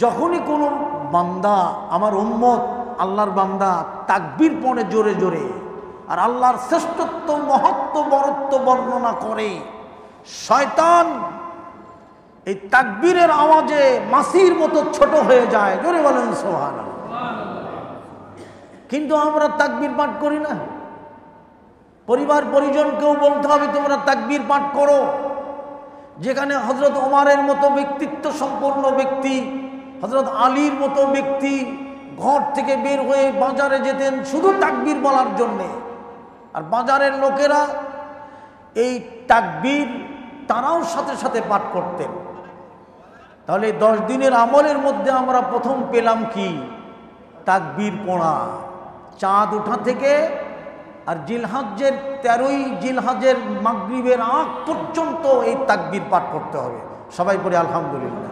যখনই কোনো বান্দা, আমার উম্মত আল্লাহর বান্দা তাকবীর পড়ে জোরে জোরে আর আল্লাহর শ্রেষ্ঠত্ব মহত্ব বরত্ব বর্ণনা করে, শয়তান এই তাকবীরের আওয়াজে মাছির মতো ছোট হয়ে যায়। জোরে বলেন সুবহানাল্লাহ। কিন্তু আমরা তাকবীর পাঠ করি না। পরিবার পরিজনকেও বলতে হবে তোমরা তাকবীর পাঠ করো। যেখানে হযরত ওমরের মতো ব্যক্তিত্ব সম্পন্ন ব্যক্তি, হযরত আলীর মতো ব্যক্তি ঘর থেকে বের হয়ে বাজারে যেতেন শুধু তাকবীর বলার জন্যে, আর বাজারের লোকেরা এই তাকবীর তারাও সাথে সাথে পাঠ করতেন। তাহলে 10 দিনের আমলের মধ্যে আমরা প্রথম পেলাম কি? তাকবীর পড়া। চাঁদ ওঠা থেকে আর জিলহজ্জের 13ই জিলহজ্জের মাগরিবের আগ পর্যন্ত এই তাকবীর পাঠ করতে হবে। সবাই পড়ে আলহামদুলিল্লাহ।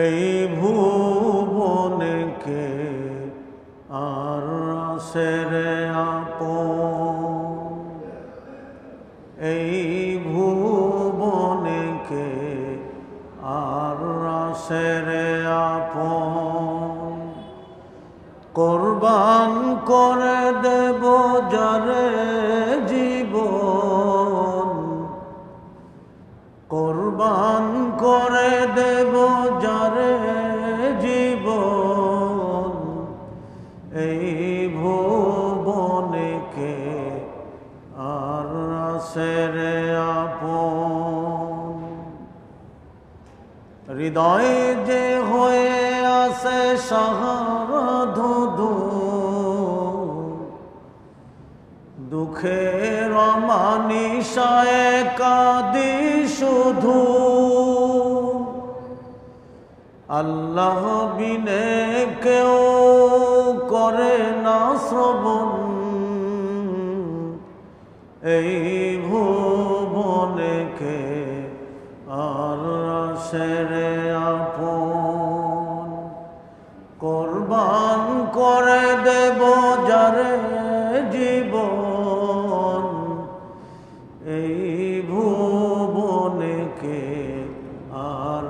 এই ভুবনকে আর সেরে আপন, এই ভুবনকে আর সেরে আপন, কোরবান করে দেব যারে জীবন, কোরবান করে দেব যারে জীবন, এই ভুবনকে আর সেরে আপন। হৃদয়ে যে হয়ে আসে সাহারা ধুধু, দুঃখের মানিসায় কাঁদি শুধু, আল্লাহ বিনে কেউ করে না শ্রবণ, এই ভুবনকে আর সেরে আপন, কোরবান করে দেব যারে জীবন, এই ভুবনকে আর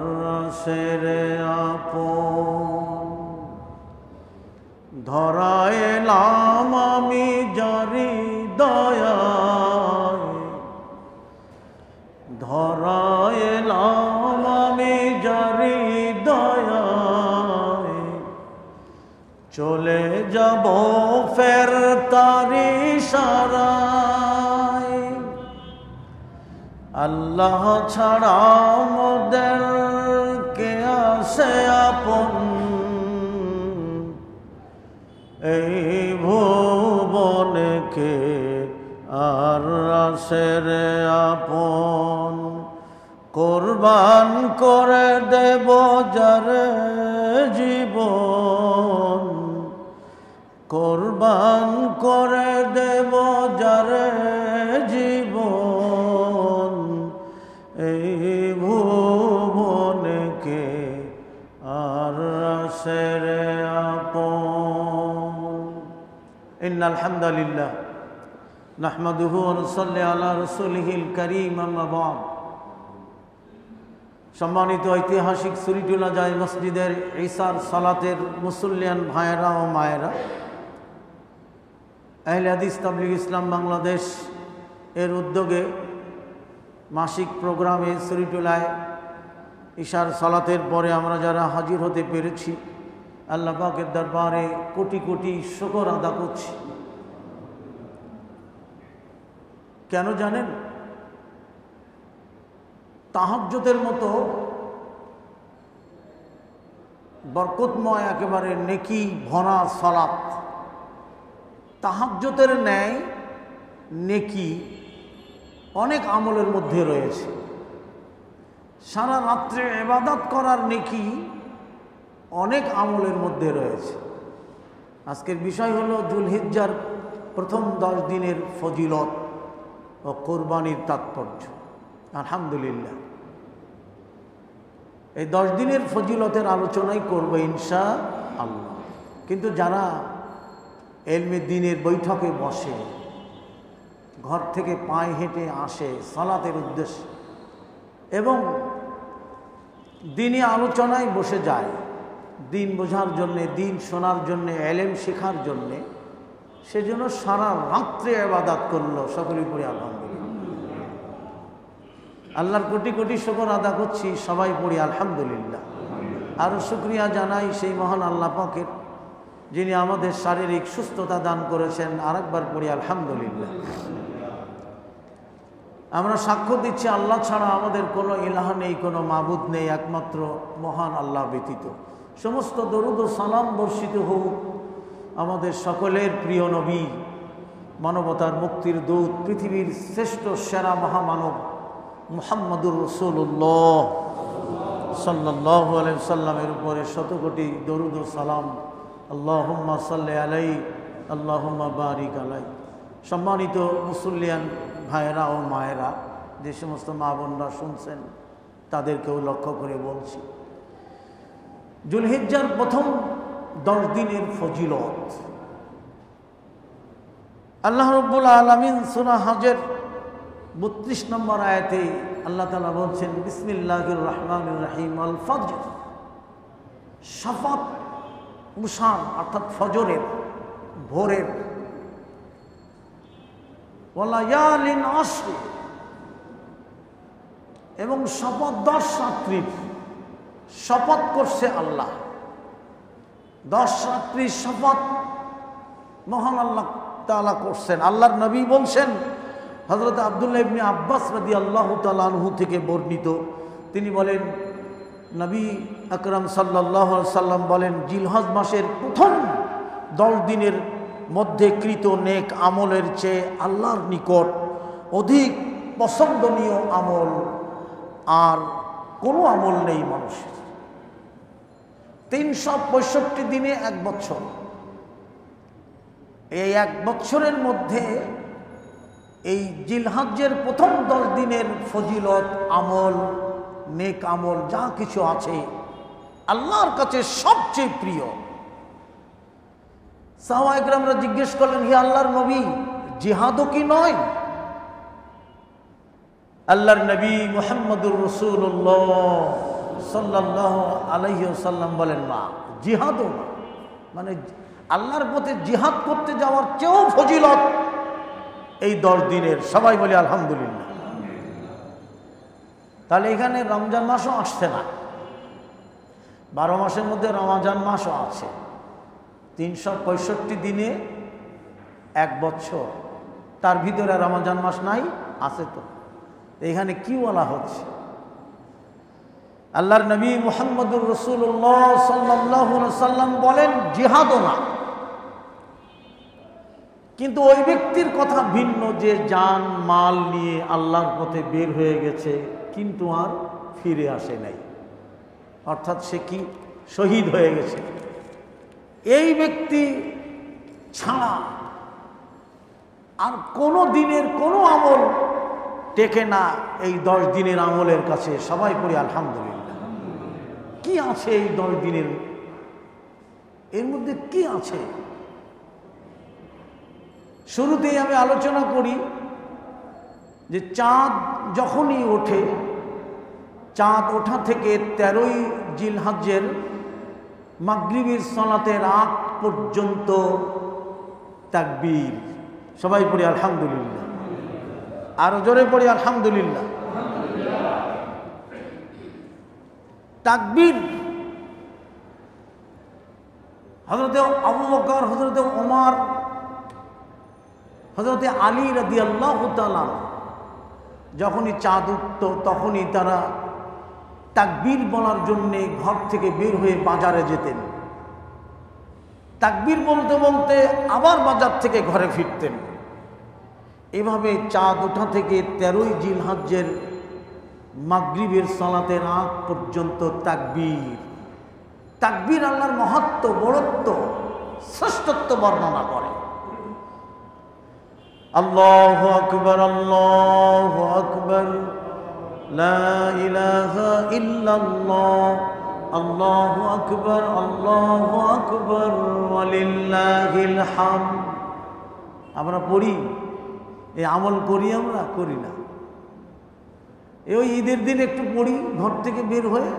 সেরে আপন। ধরায় এলাম আমি জারি দয়ায়, ধরায় এলাম আমি জারি দয়ায়, চলে যাব ফের তারি ইশারায়, আল্লাহ ছাড়া মোদের কে আসে আপন, এই ভুবনকে আর সেরে আপন, কোরবান করে দেব যারে জীবন, কোরবান করে দেব যারে জীবন, এই ভুবনকে আর সেরে আপন। ইন্নাল হামদালিল্লাহ নাহমাদুহু ওয়া নুসাল্লি আলা রাসূলিহিল কারীম, আম্মা বা'দ। সম্মানিত ঐতিহাসিক সুরিটুলা জায় মসজিদের ঈসার সালাতের মুসল্লিয়ান ভাইয়েরা ও মায়েরা, আহলে হাদিস তাবলীগ ইসলাম বাংলাদেশ এর উদ্যোগে মাসিক প্রোগ্রামে সুরিটুলায় ঈশার সালাতের পরে আমরা যারা হাজির হতে পেরেছি, আল্লাহ পাকের দরবারে কোটি কোটি শুকর আদা করছি। কেন জানেন? তাহাজ্জুদের মতো বরকতময় একেবারে নেকি ভরা সালাত, তাহাজ্জুদের ন্যায় নেকি অনেক আমলের মধ্যে রয়েছে। সারা রাত্রে ইবাদত করার নেকি অনেক আমলের মধ্যে রয়েছে। আজকের বিষয় হলো যুলহিজ্জার প্রথম 10 দিনের ফজিলত ও কোরবানির তাৎপর্য। আলহামদুলিল্লাহ, এই 10 দিনের ফজিলতের আলোচনাই করব ইনশাআল্লাহ। কিন্তু যারা ইলমে দ্বীনের বৈঠকে বসে, ঘর থেকে পায়ে হেঁটে আসে সালাতের উদ্দেশ্যে এবং দিনই আলোচনায় বসে যায়, দিন বোঝার জন্যে, দিন শোনার জন্যে, এলেম শেখার জন্যে, সেজন্য সারা রাত্রে ইবাদত করলো। সকলেই পড়ি আলহামদুলিল্লাহ। আল্লাহর কোটি কোটি শুকর আদা করছি, সবাই পড়ি আলহামদুলিল্লাহ। আরও শুকরিয়া জানাই সেই মহান আল্লাহ পাকের, যিনি আমাদের শারীরিক সুস্থতা দান করেছেন। আরেকবার পড়ি আলহামদুলিল্লাহ। আমরা সাক্ষ্য দিচ্ছি আল্লাহ ছাড়া আমাদের কোনো ইলাহ নেই, কোনো মাবুদ নেই, একমাত্র মহান আল্লাহ ব্যতীত। সমস্ত দরুদ ও সালাম বর্ষিত হোক আমাদের সকলের প্রিয় নবী, মানবতার মুক্তির দূত, পৃথিবীর শ্রেষ্ঠ সেরা মহামানব মুহাম্মদুর রাসূলুল্লাহ সাল্লাল্লাহু আলাইহি সাল্লামের উপরে শত কোটি দরুদ ও সালাম। আল্লাহুম্মা সাল্লি আলাইহি আল্লাহুম্মা বারিক আলাইহি। সম্মানিত মুসল্লিয়ান ভাইয়েরা ও মায়েরা, যে সমস্ত মা বোনরা শুনছেন তাদেরকেও লক্ষ্য করে বলছি, জুলহিজ্জার প্রথম 10 দিনের ফজিলত আল্লাহ রাব্বুল আলামিন সূরা হজের 32 নম্বর আয়াতে আল্লাহ তাআলা বলছেন, বিসমিল্লাহির রহমানির রহিম, আল ফজর, শপথ মুসার অর্থাৎ ফজরের, ভোরের, ওয়ালায়ালিন আশর, এবং শপথ 10 রাত্রির। শপথ করছে আল্লাহ, 10 রাত্রির শপথ মহান আল্লাহ তাআলা করছেন। আল্লাহর নবী বলছেন, হযরত আব্দুল্লাহ ইবনে আব্বাস রাদিয়াল্লাহু তাআলা আনহু থেকে বর্ণিত, তিনি বলেন, নবী আকরাম সাল্লাল্লাহু আলাইহি সাল্লাম বলেন, জিলহজ মাসের প্রথম 10 দিনের মধ্যে কৃত নেক আমলের চেয়ে আল্লাহর নিকট অধিক পছন্দনীয় আমল আর কোনো আমল নেই মানুষের। 365 দিনে 1 বছর, এই 1 বছরের মধ্যে এই জিলহজ্জের প্রথম 10 দিনের ফজিলত, আমল, নেক আমল যা কিছু আছে আল্লাহর কাছে সবচেয়ে প্রিয়। সাহাবায়ে কেরামরা জিজ্ঞেস করলেন, হে আল্লাহর নবী, জিহাদও কি নয়? আল্লাহর নবী মুহাম্মদুর রাসূলুল্লাহ সাল্লাল্লাহু আলাইহি ওয়াসাল্লাম বলেন, না, জিহাদও না, মানে আল্লাহর পথে জিহাদ করতে যাওয়ার চেয়েও ফজিলত এই 10 দিনের। সবাই বলি আলহামদুলিল্লাহ। তাহলে এখানে রমজান মাসও আসছে না, 12 মাসের মধ্যে রমজান মাসও আছে। 365 দিনে 1 বছর, তার ভিতরে রমজান মাস নাই? আছে তো। এখানে কি বলা হচ্ছে? আল্লাহর নবী মুহাম্মদুর রাসূলুল্লাহ সাল্লাল্লাহু আলাইহি ওয়াসাল্লাম বলেন, জিহাদও না, কিন্তু ওই ব্যক্তির কথা ভিন্ন যে জান মাল নিয়ে আল্লাহর পথে বের হয়ে গেছে কিন্তু আর ফিরে আসে নাই, অর্থাৎ সে কি শহীদ হয়ে গেছে। এই ব্যক্তি ছাড়া আর কোনো দিনের কোনো আমল টেকে না এই 10 দিনের আমলের কাছে। সবাই পড়ি আলহামদুলিল্লাহ। কি আছে এই 10 দিনের? এর মধ্যে কি আছে? শুরুতেই আমি আলোচনা করি যে চাঁদ যখনই ওঠে, চাঁদ ওঠা থেকে 13ই জিলহজ্জের মাগরিবের সালাতের আগ পর্যন্ত তাকবীর। সবাই পড়ি আলহামদুলিল্লাহ। আরো জোরে পড়ি আলহামদুলিল্লাহ। তাকবীর হযরতে আবু বকর, হযরতে ওমর, হযরতে আলী রাদিয়াল্লাহু তাআলা যখনই চাঁদ উঠত তখনই তারা তাকবীর বলার জন্যে ঘর থেকে বের হয়ে বাজারে যেতেন। তাকবীর বলতে বলতে আবার বাজার থেকে ঘরে ফিরতেন। এভাবে চাঁদ ওঠা থেকে 13ই জিলহজ্জের মাগরিবের সালাতের আগ পর্যন্ত তাকবীর। তাকবীর আল্লাহর মহত্ব, বড়ত্ব, শ্রেষ্ঠত্ব বর্ণনা করে। আল্লাহু আকবার, আল্লাহু আকবার, লা ইলাহা ইল্লাল্লাহ, আল্লাহু আকবার, আল্লাহু আকবার, ওয়ালিল্লাহিল হামদ। আমরা পড়ি, এই আমল করি? আমরা করি না। ওই ঈদের দিন একটু পড়ি ঘর থেকে বের হয়ে,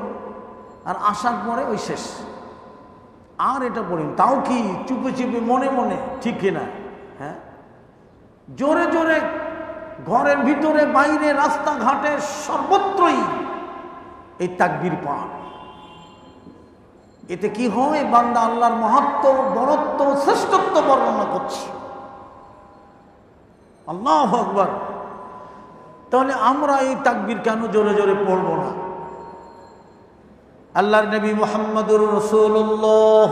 আর আসার পরে ওই শেষ, আর এটা পড়িনি। তাও কি চুপে চুপে মনে মনে, ঠিক কিনা? হ্যাঁ, জোরে জোরে ঘরের ভিতরে বাইরে রাস্তাঘাটে সর্বত্রই এই তাকবীর পাঠ। এতে কি হয়? বান্দা আল্লাহর মহত্ব, বরত্ব, শ্রেষ্ঠত্ব বর্ণনা করছে। আল্লাহু আকবার। তাহলে আমরা এই তাকবীর কেন জোরে জোরে পড়ব না? আল্লাহর নবী মুহাম্মদুর রাসূলুল্লাহ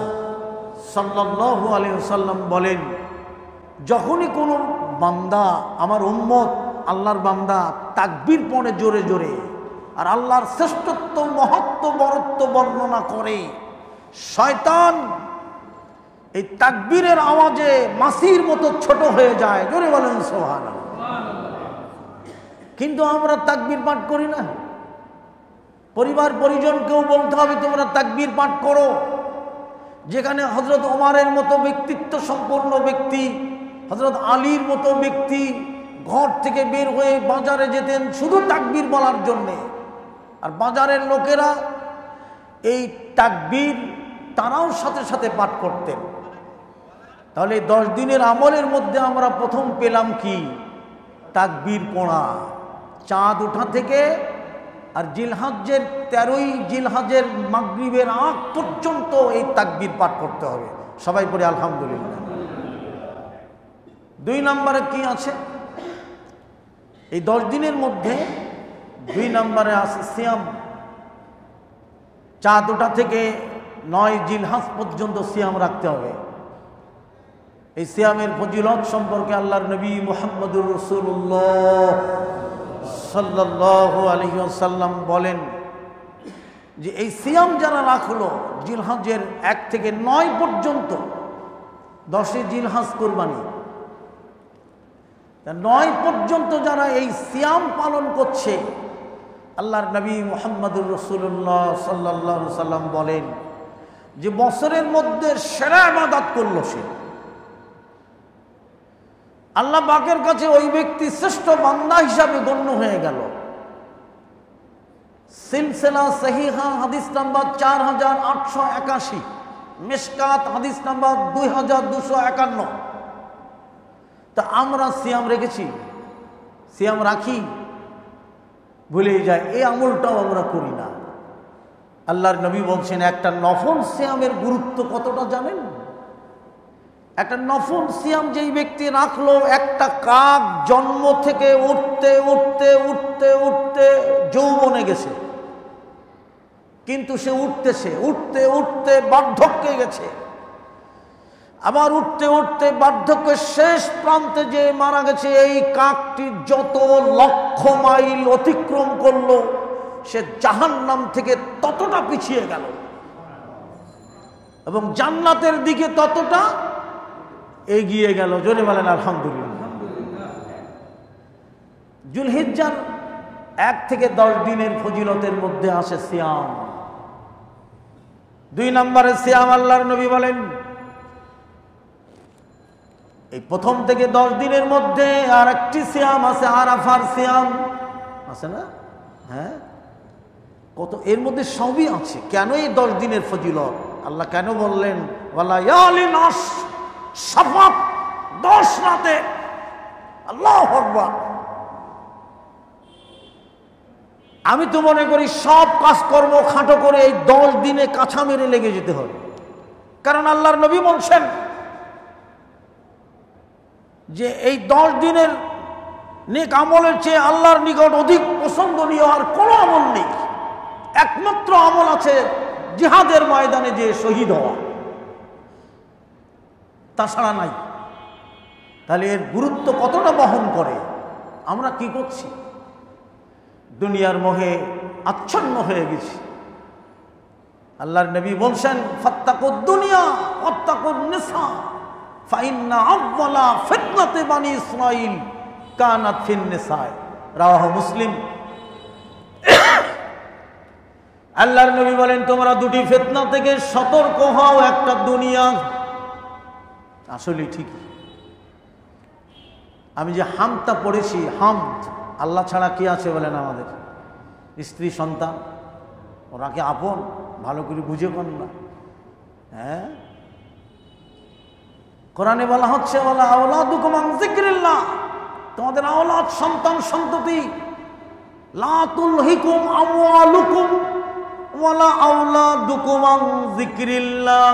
সাল্লাল্লাহু আলাইহি ওয়াসাল্লাম বলেন, যখনই কোনো বান্দা, আমার উম্মত আল্লাহর বান্দা তাকবীর পড়ে জোরে জোরে আর আল্লাহর শ্রেষ্ঠত্ব, মহত্ব, বরত্ব বর্ণনা করে, শয়তান এই তাকবীরের আওয়াজে মাছির মতো ছোট হয়ে যায়। জোরে বলেন সুবহানাল্লাহ। কিন্তু আমরা তাকবীর পাঠ করি না। পরিবার পরিজনকেও বলতে হবে তোমরা তাকবীর পাঠ করো। যেখানে হযরত ওমরের মতো ব্যক্তিত্ব সম্পন্ন ব্যক্তি, হযরত আলীর মতো ব্যক্তি ঘর থেকে বের হয়ে বাজারে যেতেন শুধু তাকবীর বলার জন্যে, আর বাজারের লোকেরা এই তাকবীর তারাও সাথে সাথে পাঠ করতেন। তাহলে 10 দিনের আমলের মধ্যে আমরা প্রথম পেলাম কি? তাকবীর পড়া। চাঁদ ওঠা থেকে আর জিলহজ্জের 13ই জিলহজ্জের মাগরিবের আগ পর্যন্ত এই তাকবীর পাঠ করতে হবে। সবাই পড়ে আলহামদুলিল্লাহ। 2 নম্বরে কি আছে? এই 10 দিনের মধ্যে 2 নম্বরে আছে সিয়াম। চাঁদ ওঠা থেকে 9 জিলহজ পর্যন্ত সিয়াম রাখতে হবে। এই সিয়ামের ফজিলত সম্পর্কে আল্লাহর নবী মুহাম্মদুর রাসূলুল্লাহ সাল্লাল্লাহু আলাইহি ওয়াসাল্লাম বলেন যে এই সিয়াম যারা রাখলো জিলহজের 1 থেকে 9 পর্যন্ত, 10 জিলহজ কুরবানি, 9 পর্যন্ত যারা এই সিয়াম পালন করছে, আল্লাহর নবী মুহাম্মদুর রাসূলুল্লাহ সাল্লাল্লাহু আলাইহি ওয়াসাল্লাম বলেন যে বছরের মধ্যে সেরা ইবাদত করলো সে। আল্লাহ পাকের কাছে ওই ব্যক্তি শ্রেষ্ঠ বান্দা হিসাবে গণ্য হয়ে গেল। সিলসিলা সহিহা হাদিস নাম্বার 4881, মিশকাত হাদিস নাম্বার 2251। তা আমরা সিয়াম রেখেছি, সিয়াম রাখি, ভুলেই যায়, এই আমলটাও আমরা করি না। আল্লাহর নবী বলছেন একটা নফল সিয়ামের গুরুত্ব কতটা জানেন? একটা নফল সিয়াম যেই ব্যক্তি রাখলো, একটা কাক জন্ম থেকে উঠতে উঠতে উঠতে উঠতে যৌবনে গেছে, কিন্তু সে উঠতেছে, উঠতে উঠতে বার্ধক্যে গেছে, আবার উঠতে উঠতে বার্ধক্যের শেষ প্রান্তে যে মারা গেছে। এই কাকটি যত লক্ষ মাইল অতিক্রম করলো, সে জাহান্নাম থেকে ততটা পিছিয়ে গেল এবং জান্নাতের দিকে ততটা এগিয়ে গেল। জোরে বলেন আলহামদুলিল্লাহ। যুলহিজ্জার 1 থেকে 10 দিনের ফজিলতের মধ্যে আসে সিয়াম। 2 নম্বরে সিয়াম, আল্লাহর নবী বলেন এই প্রথম থেকে 10 দিনের মধ্যে আর একটি সিয়াম আছে, আরাফার সিয়াম আছে না? হ্যাঁ, কত এর মধ্যে সবই আছে। কেন এই 10 দিনের ফজিলত? আল্লাহ কেন বললেন ওয়ালা ইয়ালিন আশ, শপথ 10 রাতে। আল্লাহু আকবার। আমি তো মনে করি সব কাজকর্ম খাটো করে এই 10 দিনে কাছা মেরে লেগে যেতে হবে। কারণ আল্লাহর নবী বলছেন যে এই 10 দিনের নেক আমলের চেয়ে আল্লাহর নিকট অধিক পছন্দনীয় আর কোনো আমল নেই। একমাত্র আমল আছে জিহাদের ময়দানে যে শহীদ হওয়া, তাছাড়া নাই। তাহলে এর গুরুত্ব কতটা বহন করে? আমরা কি করছি? দুনিয়ার মোহে আচ্ছন্ন হয়ে গেছি। আল্লাহর নবী বলছেন ফাত্তাকুদ দুনিয়া ওয়াত্তাকুন নিসা ফাইন্না আউয়ালা ফিতনাতে বানি ইসরাঈল কানাত ফিন নিসা, রাওয়াহু মুসলিম। আল্লাহর নবী বলেন তোমরা 2টি ফিতনা থেকে সতর্ক হও, একটা দুনিয়া। আসলে ঠিকই। আমি যে হামদটা পড়েছি, হামদ, আল্লাহ ছাড়া কি আছে বলেন? আমাদের স্ত্রী সন্তান, ওরা কি আপন? ভালো করে বুঝে কোন না। হ্যাঁ, কোরআনে বলা হচ্ছে ওয়ালা আওলাদুকুম আন যিকরিল্লাহ, তোমাদের আওলাদ সন্তান সন্ততি, লা তুলহিকুম আমওয়ালুকুম ওয়ালা আওলাদুকুম আন যিকরিল্লাহ।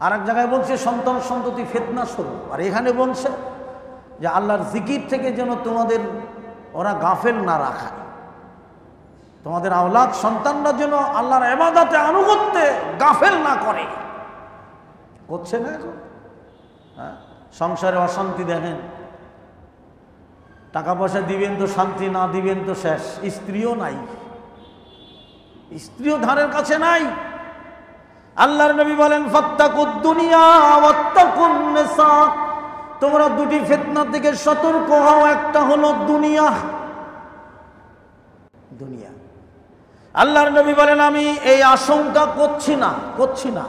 আর এক জায়গায় বলছে সন্তান সন্ততি ফিতনা স্বরূপ, আর এখানে বলছে যে আল্লাহর জিকির থেকে যেন তোমাদের ওরা গাফেল না রাখায়, তোমাদের আওলাদ সন্তানরা যেন আল্লাহর ইবাদতে আনুগত্যে গাফেল না করে। করছে না এখন? হ্যাঁ, সংসারে অশান্তি দেখেন, টাকা পয়সা দিবেন তো শান্তি, না দিবেন তো শেষ। স্ত্রীও নাই, স্ত্রীও ধারের কাছে নাই। আল্লাহর নবী বলেন ফাত্তাকুদ দুনিয়া ওয়াত্তাকুন নিসা, তোমরা দুটি ফিতনা থেকে সতর্ক হও, একটা হলো দুনিয়া। দুনিয়া আল্লাহর নবী বলেন আমি এই আশঙ্কা করছি না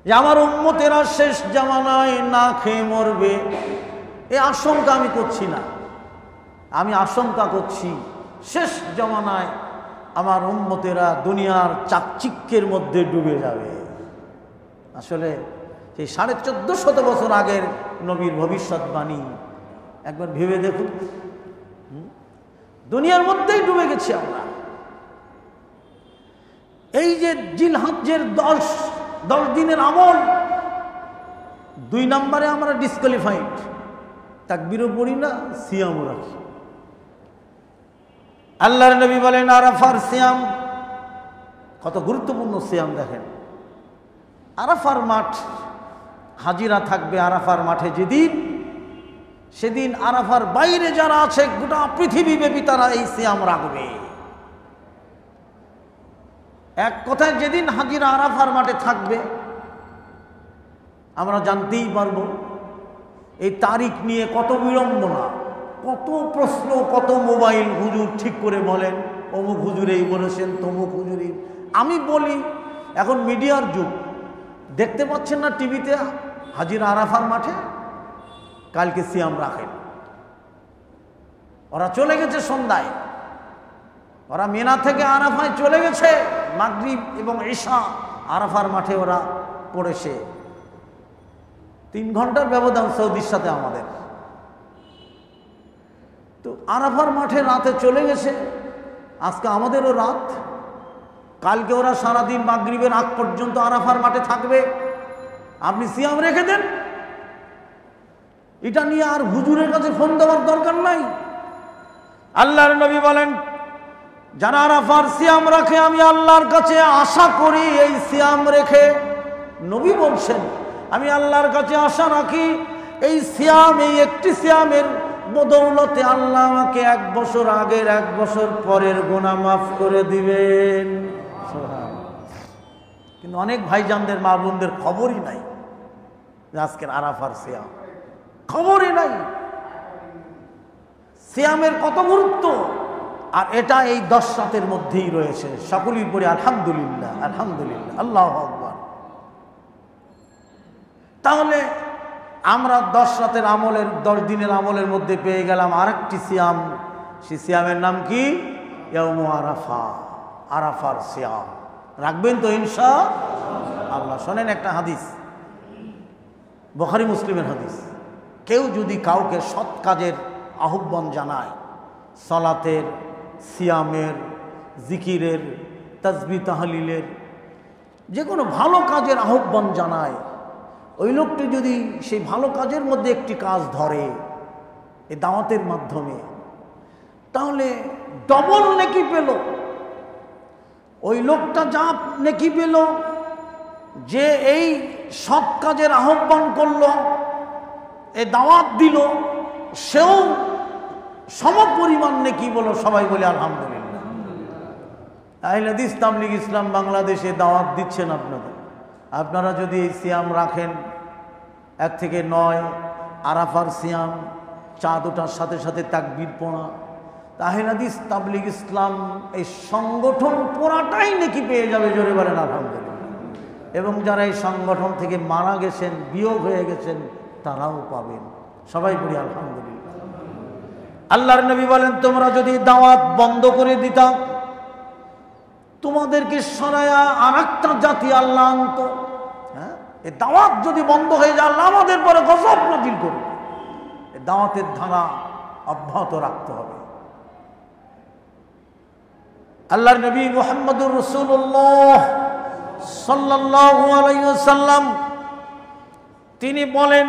যে আমার উম্মতেরা শেষ জামানায় না খেয়ে মরবে, এই আশঙ্কা আমি করছি না। আমি আশঙ্কা করছি শেষ জামানায় আমার উম্মতেরা দুনিয়ার চাকচিক্যের মধ্যে ডুবে যাবে। আসলে সেই 1450 বছর আগের নবীর ভবিষ্যৎবাণী একবার ভেবে দেখুন। দুনিয়ার মধ্যেই ডুবে গেছি আমরা। এই যে জিলহজ্জের 10 দিনের আমল, 2 নম্বরে আমরা ডিসকোয়ালিফাইড, তাকবীরও পড়ি না, সিয়ামও রাখি। আল্লাহর নবী বলেন আরাফার সিয়াম কত গুরুত্বপূর্ণ সিয়াম। দেখেন আরাফার মাঠ, হাজিরা থাকবে আরাফার মাঠে যেদিন, সেদিন আরাফার বাইরে যারা আছে গোটা পৃথিবীব্যাপী তারা এই সিয়াম রাখবে। এক কথায় যেদিন হাজিরা আরাফার মাঠে থাকবে আমরা জানতেই পারবো এই তারিখ নিয়ে কত বিড়ম্বনা, কত প্রশ্ন, কত মোবাইল হুজুর ঠিক করে বলেন, অমুক হুজুর এই বলেছেন, তমুক হুজুরই। আমি বলি এখন মিডিয়ার যুগ, দেখতে পাচ্ছেন না টিভিতে হাজিরা আরাফার মাঠে কালকে সিয়াম রাখেন। ওরা চলে গেছে সন্ধ্যায়, ওরা মিনা থেকে আরাফায় চলে গেছে, মাগরিব এবং ঈশা আরাফার মাঠে ওরা পড়েছে। 3 ঘন্টার ব্যবধান সৌদির সাথে আমাদের। তো আরাফার মাঠে রাতে চলে গেছে, আজকে আমাদেরও রাত, কালকে ওরা সারাদিন মাগরিবের আগ পর্যন্ত আরাফার মাঠে থাকবে। আপনি সিয়াম রেখে দেন, এটা নিয়ে আর হুজুরের কাছে ফোন দেওয়ার দরকার নাই। আল্লাহর নবী বলেন যারা আরাফার সিয়াম রাখে আমি আল্লাহর কাছে আশা করি এই সিয়াম রেখে, নবী বলছেন আমি আল্লাহর কাছে আশা রাখি এই সিয়াম, এই একটি সিয়ামের বদৌলতে আল্লাহ আমাকে 1 বছর আগের 1 বছর পরের গুনাহ মাফ করে দিবেন। কিন্তু অনেক ভাইজানদের মা বোনদের খবরই নাই আজকের আরাফার সিয়াম, খবরই নাই সিয়ামের কত গুরুত্ব। আর এটা এই 10 রাতের মধ্যেই রয়েছে। সকলেই পড়ি আলহামদুলিল্লাহ, আলহামদুলিল্লাহ, আল্লাহু আকবার। তাহলে আমরা 10 রাতের আমলের, 10 দিনের আমলের মধ্যে পেয়ে গেলাম আরেকটি সিয়াম। সেই সিয়ামের নাম কি? ইয়াউমু আরাফা, আরাফার সিয়াম। রাখবেন তো ইনশাআল্লাহ। শোনেন একটা হাদিস, বুখারী মুসলিমের হাদিস। কেউ যদি কাউকে সৎ কাজের আহ্বান জানায়, সালাতের, সিয়ামের, জিকিরের, তাসবিহ তাহলিলের, যে কোনো ভালো কাজের আহ্বান জানায়, ওই লোকটি যদি সেই ভালো কাজের মধ্যে একটি কাজ ধরে এই দাওয়াতের মাধ্যমে, তাহলে ডবল নেকি পেল। ওই লোকটা যা নেকি পেল, যে এই সৎ কাজের আহ্বান করলো, এই দাওয়াত দিল, সেও সমপরিমাণ নেকি বলো। সবাই বলে আলহামদুলিল্লাহ। আহলে হাদিস তাবলীগ ইসলাম বাংলাদেশে দাওয়াত দিচ্ছেন আপনাদের। আপনারা যদি এই সিয়াম রাখেন 1 থেকে 9 আরাফার সিয়াম, চাঁদ ওঠার সাথে সাথে তাকবীর পড়া, আহলে হাদিস তাবলীগ ইসলাম এই সংগঠন পুরাটাই নেকি পেয়ে যাবে। জোরে বলেন আলহামদুলিল্লাহ। এবং যারা এই সংগঠন থেকে মারা গেছেন, বিয়োগ হয়ে গেছেন, তারাও পাবেন। সবাই বলি আলহামদুলিল্লাহ। আল্লাহর নবী বলেন তোমরা যদি দাওয়াত বন্ধ করে দিতাম, তোমাদেরকে সরায়া আর একটা জাতি আল্লাহ আনত। হ্যাঁ, এই দাওয়াত যদি বন্ধ হয়ে যায় আল্লাহ আমাদের পরে গজব নাজিল করবে। এই দাওয়াতের ধারা অব্যাহত রাখতে হবে। আল্লাহর নবী মুহাম্মদুর রাসূলুল্লাহ সাল্লাল্লাহু আলাইহি ওয়াসাল্লাম তিনি বলেন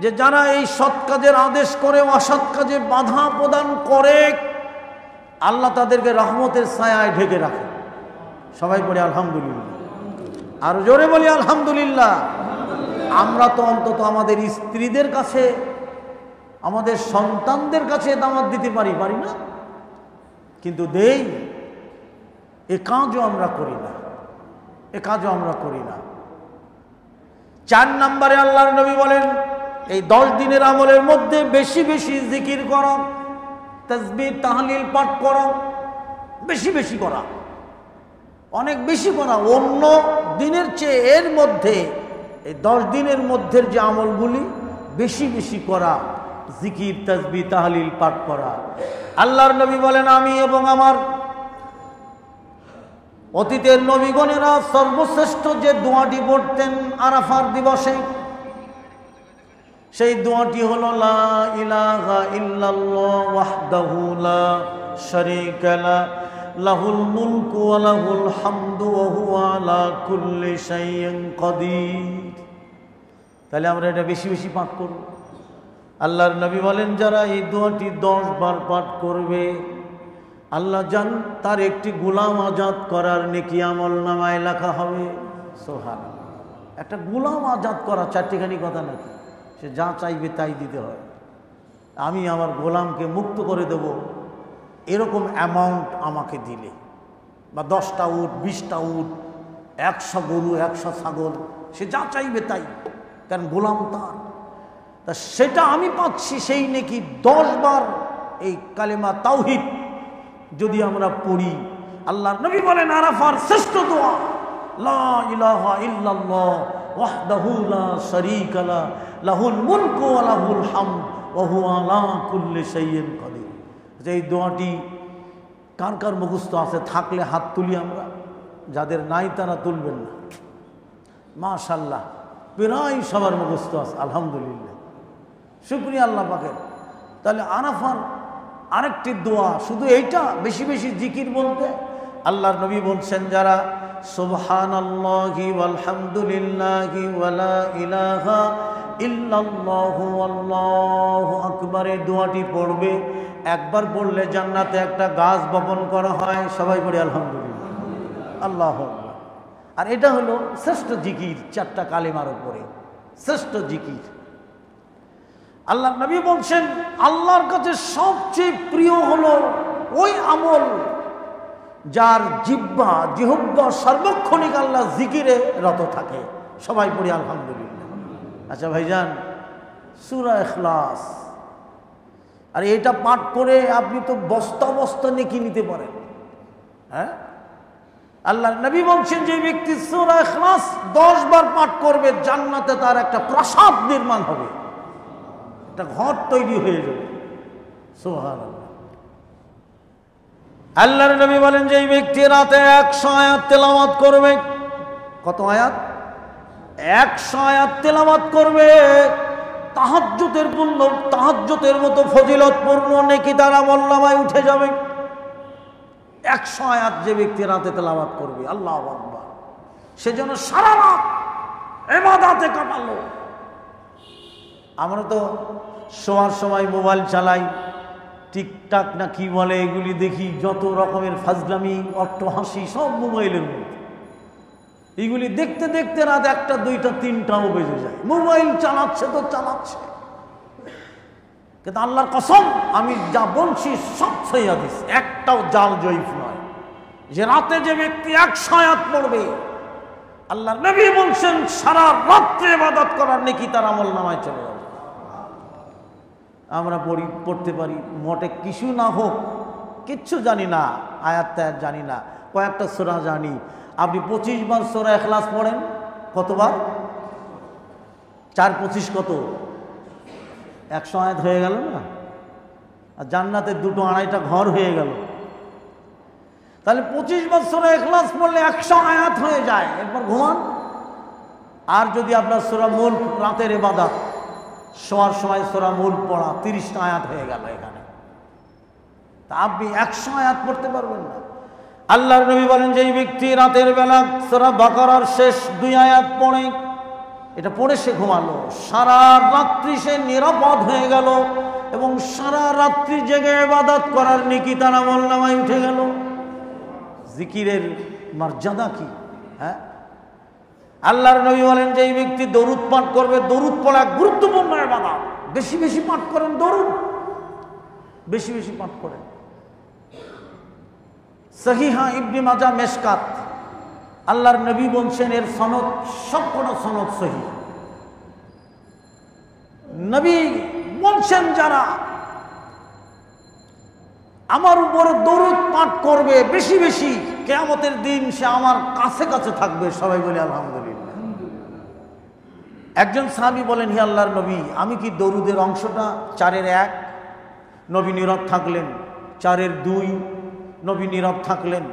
যে যারা এই সৎ কাজের আদেশ করে অসৎ কাজে বাধা প্রদান করে আল্লাহ তাদেরকে রহমতের ছায়ায় ঢেকে রাখে। সবাই বলি আলহামদুলিল্লাহ, আর জোরে বলি আলহামদুলিল্লাহ। আমরা তো অন্তত আমাদের স্ত্রীদের কাছে, আমাদের সন্তানদের কাছে দাওয়াত দিতে পারি না? কিন্তু দেই, এ কাজও আমরা করি না, এ কাজও আমরা করি না। 4 নম্বরে আল্লাহর নবী বলেন এই 10 দিনের আমলের মধ্যে বেশি বেশি জিকির করো, তাসবিহ তাহলিল পাঠ করো, বেশি বেশি করা, অনেক বেশি করা। অন্য দিনের চেয়ে এর মধ্যে এই 10 দিনের মধ্যের যে আমলগুলি বেশি বেশি করা, জিকির তাসবিহ তাহলিল পাঠ করা। আল্লাহর নবী বলেন আমি এবং আমার অতীতের নবীগণেরা সর্বশ্রেষ্ঠ যে দোয়াটি পড়তেন আরাফার দিবসে, সেই দোয়াটি হলো লা ইলাহা ইল্লাল্লাহ ওয়াহদাহু লা শারীকা লাহু লাহুল মুলকু ওয়া লাহুল হামদু ওয়া হুয়া আলা কুল্লি শাইইন কাদির। তাহলে আমরা এটা বেশি বেশি পাঠ করব। আল্লাহর নবী বলেন যারা এই দোয়াটি 10 বার পাঠ করবে আল্লাহ জান তার একটি গোলাম আজাদ করার নেকি আমলনামায় লেখা হবে। সুবহানাল্লাহ। একটা গোলাম আজাদ করা চারটিখানি কথা নাকি? সে যা চাইবে তাই দিতে হয়। আমি আমার গোলামকে মুক্ত করে দেব এরকম অ্যামাউন্ট আমাকে দিলে, বা 10টা উট, 20টা উট, 100 গরু, 100 ছাগল, সে যা চাইবে তাই, কারণ গোলাম তার। তা সেটা আমি পাচ্ছি, সেই নেকি 10 বার এই কালেমা তাওহীদ যদি আমরা পড়ি। আল্লাহর নবী বলেন আরাফার শ্রেষ্ঠ দোয়া লা ইলাহা ইল্লাল্লাহ ওয়াহদাহু লা শারীকা লাহু লাহুল মুলকু ওয়া লাহুল হামদ ওয়া হুয়া আলা কুল্লি শাইইন কাদির। এই দোয়াটি কার কার মুখস্থ আছে? থাকলে হাত তুলি আমরা, যাদের নাই তারা তুলবেন না। মাশাআল্লাহ, প্রায় সবার মুখস্থ আছে, আলহামদুলিল্লাহ, শুকরিয়া আল্লাহ পাকের। তাহলে আরাফার আরেকটি দোয়া শুধু এইটা, বেশি বেশি জিকির বলতে। আল্লাহর নবী বলছেন যারা সুবহানাল্লাহি ওয়াল হামদুলিল্লাহি ওয়া লা ইলাহা ইল্লাল্লাহু আল্লাহু আকবার এই দোয়াটি পড়বে, একবার পড়লে জান্নাতে একটা গাছ বপন করা হয়। সবাই পড়ি আলহামদুলিল্লাহ, আল্লাহু আকবার। আর এটা হলো শ্রেষ্ঠ জিকির, 4টা কালেমার উপরে শ্রেষ্ঠ জিকির। আল্লাহ নবী বলছেন আল্লাহর কাছে সবচেয়ে প্রিয় হলো ওই আমল যার জিহ্বা সর্বক্ষণিক আল্লাহ জিকিরে রত থাকে। সবাই পড়ি আলহামদুলিল্লাহ। আচ্ছা ভাইজান, সূরা ইখলাস, আর এটা পাঠ করে আপনি তো বস্তা বস্তা নেকি নিতে পারেন। হ্যাঁ, আল্লাহ নবী বলছেন যে ব্যক্তি সূরা ইখলাস 10 বার পাঠ করবে জান্নাতে তার একটা প্রাসাদ নির্মাণ হবে, একটা ঘর তৈরি হয়ে যাবে। সুবহানাল্লাহ। আল্লাহর নবী বলেন যে ব্যক্তি রাতে 100 আয়াত তেলাওয়াত করবে। কত আয়াত? 100 আয়াত তেলাওয়াত করবে, তাহাজ্জুদের মতো ফজিলতপূর্ণ নেকি তার আমলনামায় উঠে যাবে। 100 আয়াত যে ব্যক্তি রাতে তেলাওয়াত করবে, আল্লাহু আকবার, সেজন্য সারা রাত ইবাদতে কাটালো। আমরা তো শোয়ার সময় মোবাইল চালাই, টিকটাক না কি বলে এগুলি দেখি, যত রকমের ফাজলামি অট্টহাসি সব মোবাইলের মধ্যে। এগুলি দেখতে দেখতে রাত 1টা 2টা 3টাও বেজে যায়। মোবাইল চালাচ্ছে তো চালাচ্ছে, কিন্তু আল্লাহর কসম আমি যা বলছি সব সহিহ হাদিস, একটাও জাল জয়ীফ নয়। যে রাতে যে ব্যক্তি 100 আয়াত পড়বে, আল্লাহর নবী বলছেন সারা রাত্রে ইবাদত করার নেকি তার আমলনামায় চলে যাবে। আমরা পড়তে পারি, মোটে কিছু না হোক, কিচ্ছু জানি না, আয়াত তায়াত জানি না, কয়েকটা সূরা জানি। আপনি 25 বার সূরা ইখলাস পড়েন, কতবার? 4 25 কত? 100 আয়াত হয়ে গেল না? আর জান্নাতে 2টো 2.5টা ঘর হয়ে গেল। তাহলে 25 বছরে ইখলাস পড়লে 100 আয়াত হয়ে যায়, এরপর ঘুমান। আর যদি আপনার সূরা মুলক রাতের ইবাদত, শোয়ার সময় সূরা মুলক পড়া, 30টা আয়াত হয়ে গেল এখানে, তা আপনি 100 আয়াত পড়তে পারবেন না। আল্লাহর নবী বলেন যে এই ব্যক্তি রাতের বেলা সূরা বাকারার শেষ 2 আয়াত পড়ে, এটা পড়ে সে ঘুমালো, সারা রাত্রি সে নিরাপদ হয়ে গেল এবং সারা রাত্রি জেগে ইবাদত করার নেকি তার আমলনামায় উঠে গেল। জিকিরের মর্যাদা কি! হ্যাঁ, আল্লাহর নবী বলেন যে এই ব্যক্তি দরুদ পাঠ করবে, দরুদ পড়া গুরুত্বপূর্ণ ইবাদত, বেশি বেশি পাঠ করেন দরুদ, বেশি বেশি পাঠ করেন। সহিহা ইবনে মাজাহ মেশকাত, আল্লাহর নবী বলছেন, এর সনদ সবকটা সনদ সহিহ। নবী বলছেন যারা আমার উপরে দরুদ পাঠ করবে বেশি বেশি, কিয়ামতের দিন সে আমার কাছে কাছে থাকবে। সবাই বলি আলহামদুলিল্লাহ। একজন সাহাবী বলেন, হে আল্লাহর নবী, আমি কি দরুদের অংশটা 4-এর 1? নবী নীরব থাকলেন। 4-এর 2 নবী নীরব থাকলেন।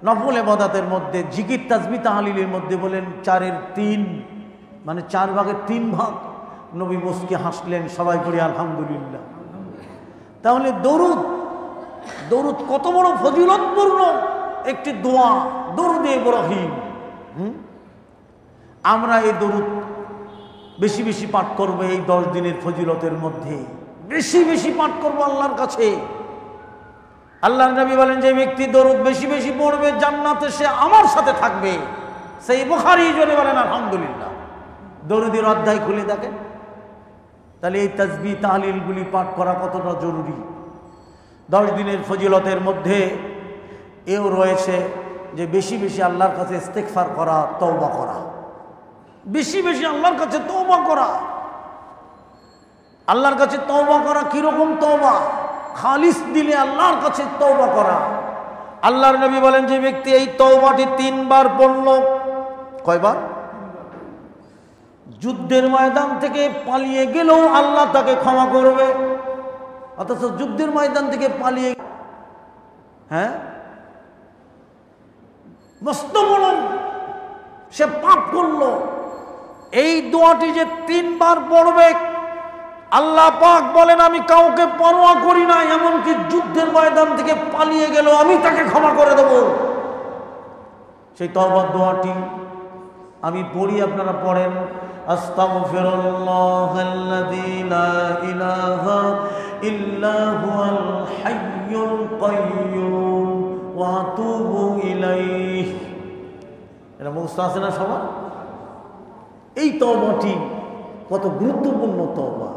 নফল ইবাদতের মধ্যে জিকির তাসবিহ তাহলিলের মধ্যে বলেন 4-এর 3, মানে 4 ভাগের 3 ভাগ। নবী মুস্কি হাসলেন। সবাই পড়ি আলহামদুলিল্লাহ। তাহলে দরুদ কত বড় ফজিলতপূর্ণ একটি দোয়া, দরুদ ইব্রাহিম। আমরা এই দরুদ বেশি বেশি পাঠ করবো। এই 10 দিনের ফজিলতের মধ্যে বেশি বেশি পাঠ করবো আল্লাহর কাছে। আল্লাহর নবী বলেন যে ব্যক্তি দরুদ বেশি বেশি পড়বে, জান্নাতে সে আমার সাথে থাকবে। সেই বুখারী জোরে বলেন আলহামদুলিল্লাহ। দরুদের অধ্যায় খুলে দেখেন। তাহলে এই তাসবিহ তাহলিলগুলি পাঠ করা কতটা জরুরি। 10 দিনের ফজিলতের মধ্যে এও রয়েছে যে বেশি বেশি আল্লাহর কাছে ইস্তেগফার করা, তওবা করা, বেশি বেশি আল্লাহর কাছে তওবা করা। আল্লাহর কাছে তওবা করা কিরকম তওবা? খালিস দিলে আল্লাহর কাছে তওবা করা। আল্লাহর নবী বলেন যে ব্যক্তি এই তওবাটি 3 বার পড়ল, কয়বার? যুদ্ধের ময়দান থেকে পালিয়ে গেলেও আল্লাহ তাকে ক্ষমা করবে। অথচ যুদ্ধের ময়দান থেকে পালিয়ে, হ্যাঁ, মস্ত বড় সে পাপ করলো, এই দোয়াটি যে 3 বার পড়বে, আল্লাহ পাক বলেন আমি কাউকে পরোয়া করি না, এমনকি যুদ্ধের ময়দান থেকে পালিয়ে গেল আমি তাকে ক্ষমা করে দেব। সেই তওবার দোয়াটি আমি পড়ি, আপনারা পড়েন। আস্তাগফিরুল্লাহাল্লাযী লা ইলাহা ইল্লা হুয়াল হাইয়ুল কাইয়্যুম ওয়া আতুবু ইলাইহি। এটা মুখস্থ আছে না সবার? এই তওবাটি কত গুরুত্বপূর্ণ তওবা,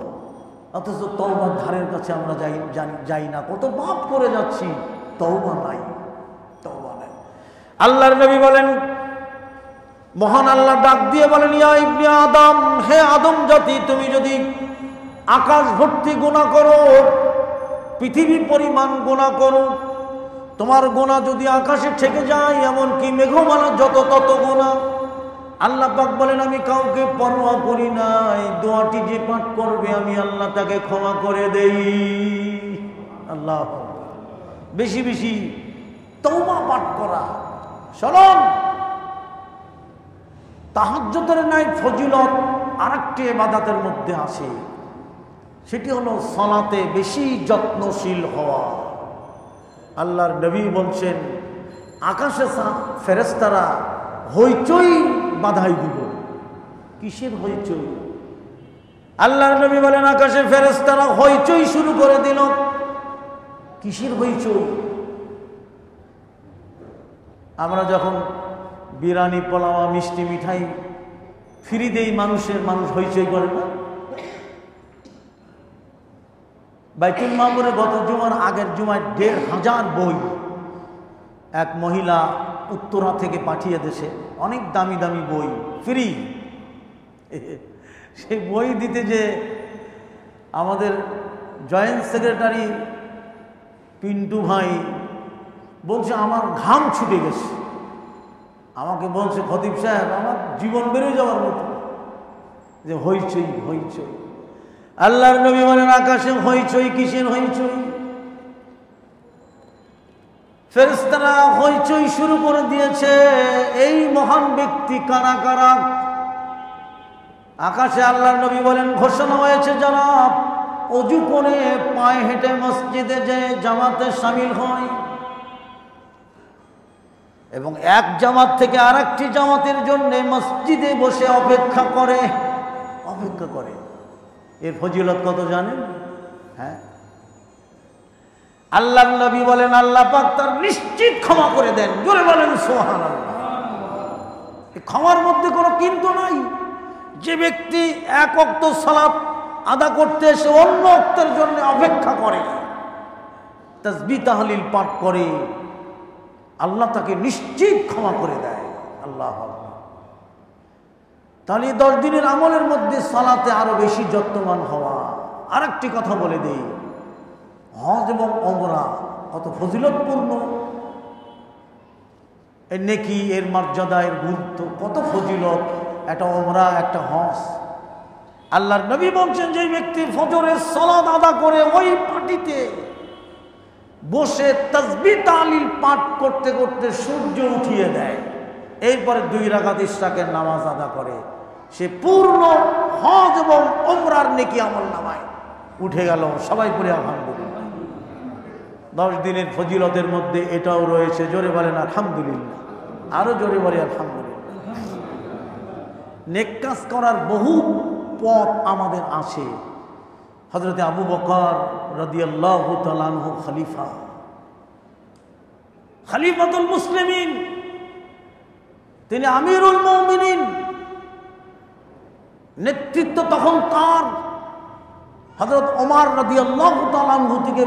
অথচ তওবার ধারের কাছে আমরা যাই না। কত পাপ করে যাচ্ছি, তওবা নাই, তওবা নাই। আল্লাহর নবী বলেন, মহান আল্লাহ ডাক দিয়ে বলেন, ইয়া ইবনে আদম, হে আদম জাতি, তুমি যদি আকাশ ভর্তি গুনাহ করো, পৃথিবী পরিমাণ গুনাহ করো, তোমার গুনাহ যদি আকাশে ঠেকে যায়, এমনকি মেঘমালা যত তত গুনাহ, আল্লাহ পাক বলেন আমি কাউকে পরোয়া করি না। এই দোয়াটি যে পাঠ করবে আমি আল্লাহ তাকে ক্ষমা করে দেই। আল্লাহ, বেশি বেশি তওবা পাঠ করা। শোনেন, তাহাজ্জুদের নাই ফজিলত আরেকটি ইবাদতের মধ্যে আছে, সেটি হলো সালাতে বেশি যত্নশীল হওয়া। আল্লাহর নবী বলছেন, আকাশে ফেরেশতারা হইচই বাধাই দিব। কিসের হইচই? আল্লাহর নবী বলেন আকাশে ফেরেশতারা হইচই শুরু করে দিল। কিসের হইচই? আমরা যখন বিরিয়ানি, পোলাও, মিষ্টি, মিঠাই ফ্রি দেই মানুষ হইচই করে না? বাইতুল মামুরে গত জুমার আগের জুমায় ১৫০০ বই এক মহিলা উত্তরা থেকে পাঠিয়ে দেশে, অনেক দামি দামি বই ফ্রি। সেই বই দিতে যে আমাদের জয়েন্ট সেক্রেটারি পিন্টু ভাই বলছে আমার ঘাম ছুটে গেছে। আমাকে বলছে, খতিব সাহেব আমার জীবন বেড়ে যাওয়ার মতো, যে হইচই হইচই। আল্লাহর নবী বলেন আকাশে হইচই। কিসের হইচই? ফেরেশতারা হইচই শুরু করে দিয়েছে, এই মহান ব্যক্তি কারা কারা। আকাশে আল্লাহর নবী বলেন, ঘোষণা হয়েছে যারা অজু করে পায়ে হেঁটে মসজিদে যে জামাতে শামিল হয় এবং এক জামাত থেকে আরেকটি জামাতের জন্য মসজিদে বসে অপেক্ষা করে, এর ফজিলত কত জানেন? হ্যাঁ, আল্লাহর নবী বলেন আল্লাহ পাক তার নিশ্চিত ক্ষমা করে দেন। জোরে বলেন সুবহানাল্লাহ। এই ক্ষমার মধ্যে কোনো কিন্তু নাই। যে ব্যক্তি এক ওয়াক্ত সালাত আদা করতে এসে অন্য ওয়াক্তের জন্য অপেক্ষা করে, তাসবিহ তাহলিল পাঠ করে, আল্লাহ তাকে নিশ্চিত ক্ষমা করে দেয়। আল্লাহু আকবার। তাহলে 10 দিনের আমলের মধ্যে সালাতে আরো বেশি যত্নবান হওয়া। আরেকটি কথা বলে দেই, হজ এবং ওমরা কত ফজিলতপূর্ণ, এর নেকি, এর মর্যাদা, এর গুরুত্ব, কত ফজিলত একটা ওমরা, একটা হজ। আল্লাহর নবী বলছেন যে ব্যক্তি ফজরের সালাত আদা করে ওই পাটিতে বসে তাসবিহ তাহলিল পাঠ করতে করতে সূর্য উঠিয়ে দেয়, এরপরে 2 রাকাত ইশরাকের নামাজ আদা করে, সে পূর্ণ হজ এবং ওমরার নেকি আমল নামায় উঠে গেল। সবাই পড়ে আলহামদুলিল্লাহ। 10 দিনের ফজিলতের মধ্যে এটাও রয়েছে। জোরে বলেন আলহামদুলিল্লাহ। আরো জোরে বলে আলহামদুলিল্লাহ। নেক কাজ করার বহু পথ আমাদের আছে। হযরতে আবু বকর রাদিয়াল্লাহু তাআলা আনহু খলিফাতুল মুসলিমিন, তিনি আমিরুল মুমিনিন, নেতৃত্ব তখন তার। হযরত ওমর রাদিয়াল্লাহু তাআলা আনহু থেকে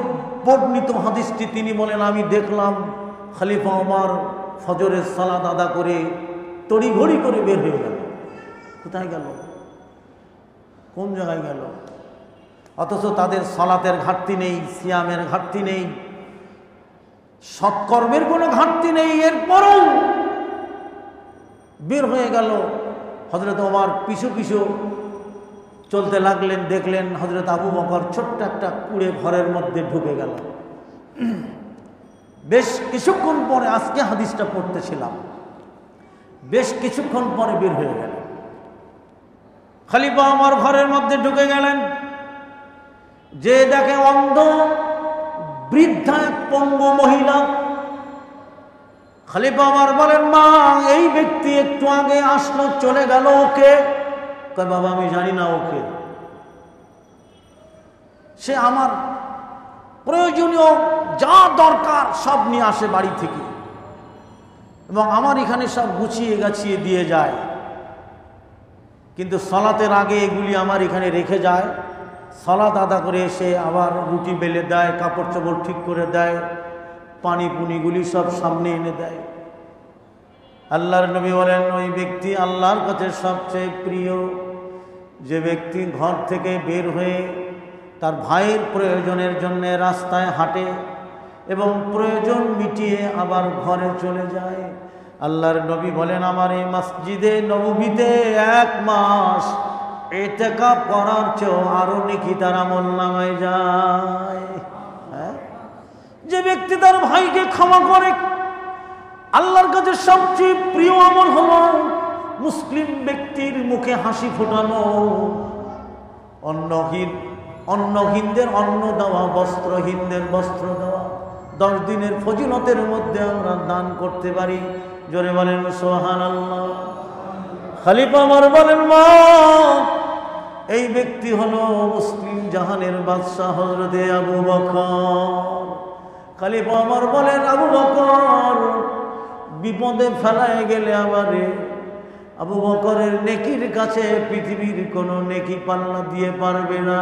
বর্ণিত হাদিসটি, তিনি বলেন আমি দেখলাম খলিফা ওমর ফজরের সালাত আদা করে তড়িঘড়ি করে বের হয়ে গেল। কোথায় গেল? কোন জায়গায় গেল? অথচ তাদের সালাতের ঘাটতি নেই, সিয়ামের ঘাটতি নেই, সৎকর্মের কোনো ঘাটতি নেই, এরপরও বের হয়ে গেল। হযরত ওমর পিছু পিছু চলতে লাগলেন, দেখলেন হযরত আবু বকর ছোট্ট একটা কুঁড়ে ঘরের মধ্যে ঢুকে গেল। বেশ কিছুক্ষণ পরে, আজকে হাদিসটা পড়তেছিলাম, বেশ কিছুক্ষণ পরে বের হয়ে গেল। খলিফা ওমর ঘরের মধ্যে ঢুকে গেলেন, যে দেখে অন্ধ বৃদ্ধা এক পঙ্গু মহিলা। খলিফা ওমর বলেন, মা, এই ব্যক্তি একটু আগে আসলো, চলে গেল, ওকে? কয়, বাবা আমি জানি না ওকে, সে আমার প্রয়োজনীয় যা দরকার সব নিয়ে আসে বাড়ি থেকে এবং আমার এখানে সব গুছিয়ে গাছিয়ে দিয়ে যায়, কিন্তু সালাতের আগে এগুলি আমার এখানে রেখে যায়, সালাত আদা করে এসে আবার রুটি বেলে দেয়, কাপড় চোপড় ঠিক করে দেয়, পানি পুনিগুলি সব সামনে এনে দেয়। আল্লাহর নবী বলেন, ওই ব্যক্তি আল্লাহর কাছে সবচেয়ে প্রিয়, যে ব্যক্তি ঘর থেকে বের হয়ে তার ভাইয়ের প্রয়োজনের জন্য রাস্তায় হাঁটে এবং প্রয়োজন মিটিয়ে আবার ঘরে চলে যায়। আল্লাহর নবী বলেন, আমার এই মসজিদে নববীতে 1 মাস ইতিকাফ করার চেয়েও আরো নেকি তার আমলনামায় যায়। হ্যাঁ, যে ব্যক্তি তার ভাইকে ক্ষমা করে, আল্লাহর কাছে সবচেয়ে প্রিয় আমল হলো মুসলিম ব্যক্তির মুখে হাসি ফোটানো, অন্নহীনদের অন্ন দেওয়া, বস্ত্রহীনদের বস্ত্র দেওয়া। 10 দিনের ফজিলতের মধ্যে আমরা দান করতে পারি। জোরে বলেন সুবহানাল্লাহ। খলিফা ওমর বলেন, মা, এই ব্যক্তি হলো মুসলিম জাহানের বাদশাহ হযরতে আবু বকর। খলিফা ওমর বলেন, আবু বকর বিপদে ফেলায় গেলে আমারে আবু বকরের নেকির কাছে পৃথিবীর কোনো নেকি পাল্লা দিয়ে পারবে না।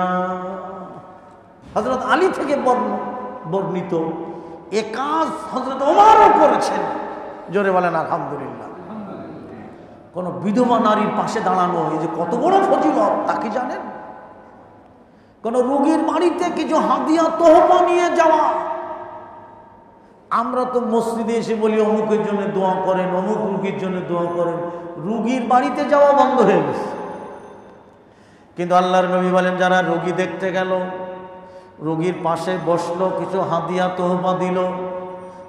হযরত আলী থেকে বর্ণিত এ কাজ হযরত ওমরও করেছেন। জোরে বলেন আলহামদুলিল্লাহ। কোন বিধবা নারীর পাশে দাঁড়ানো, এই যে কত বড় ফজিলত তা কি জানেন? কোন রোগীর বাড়িতে কিছু হাদিয়া তোহফা নিয়ে যাওয়া। আমরা তো মসজিদে এসে বলি অমুকের জন্য দোয়া করেন, অমুক রুগীর জন্য দোয়া করেন, রুগীর বাড়িতে যাওয়া বন্ধ হয়ে গেছে। কিন্তু আল্লাহর নবী বলেন, যারা রোগী দেখতে গেল, রোগীর পাশে বসলো, কিছু হাদিয়া তোহফা দিল,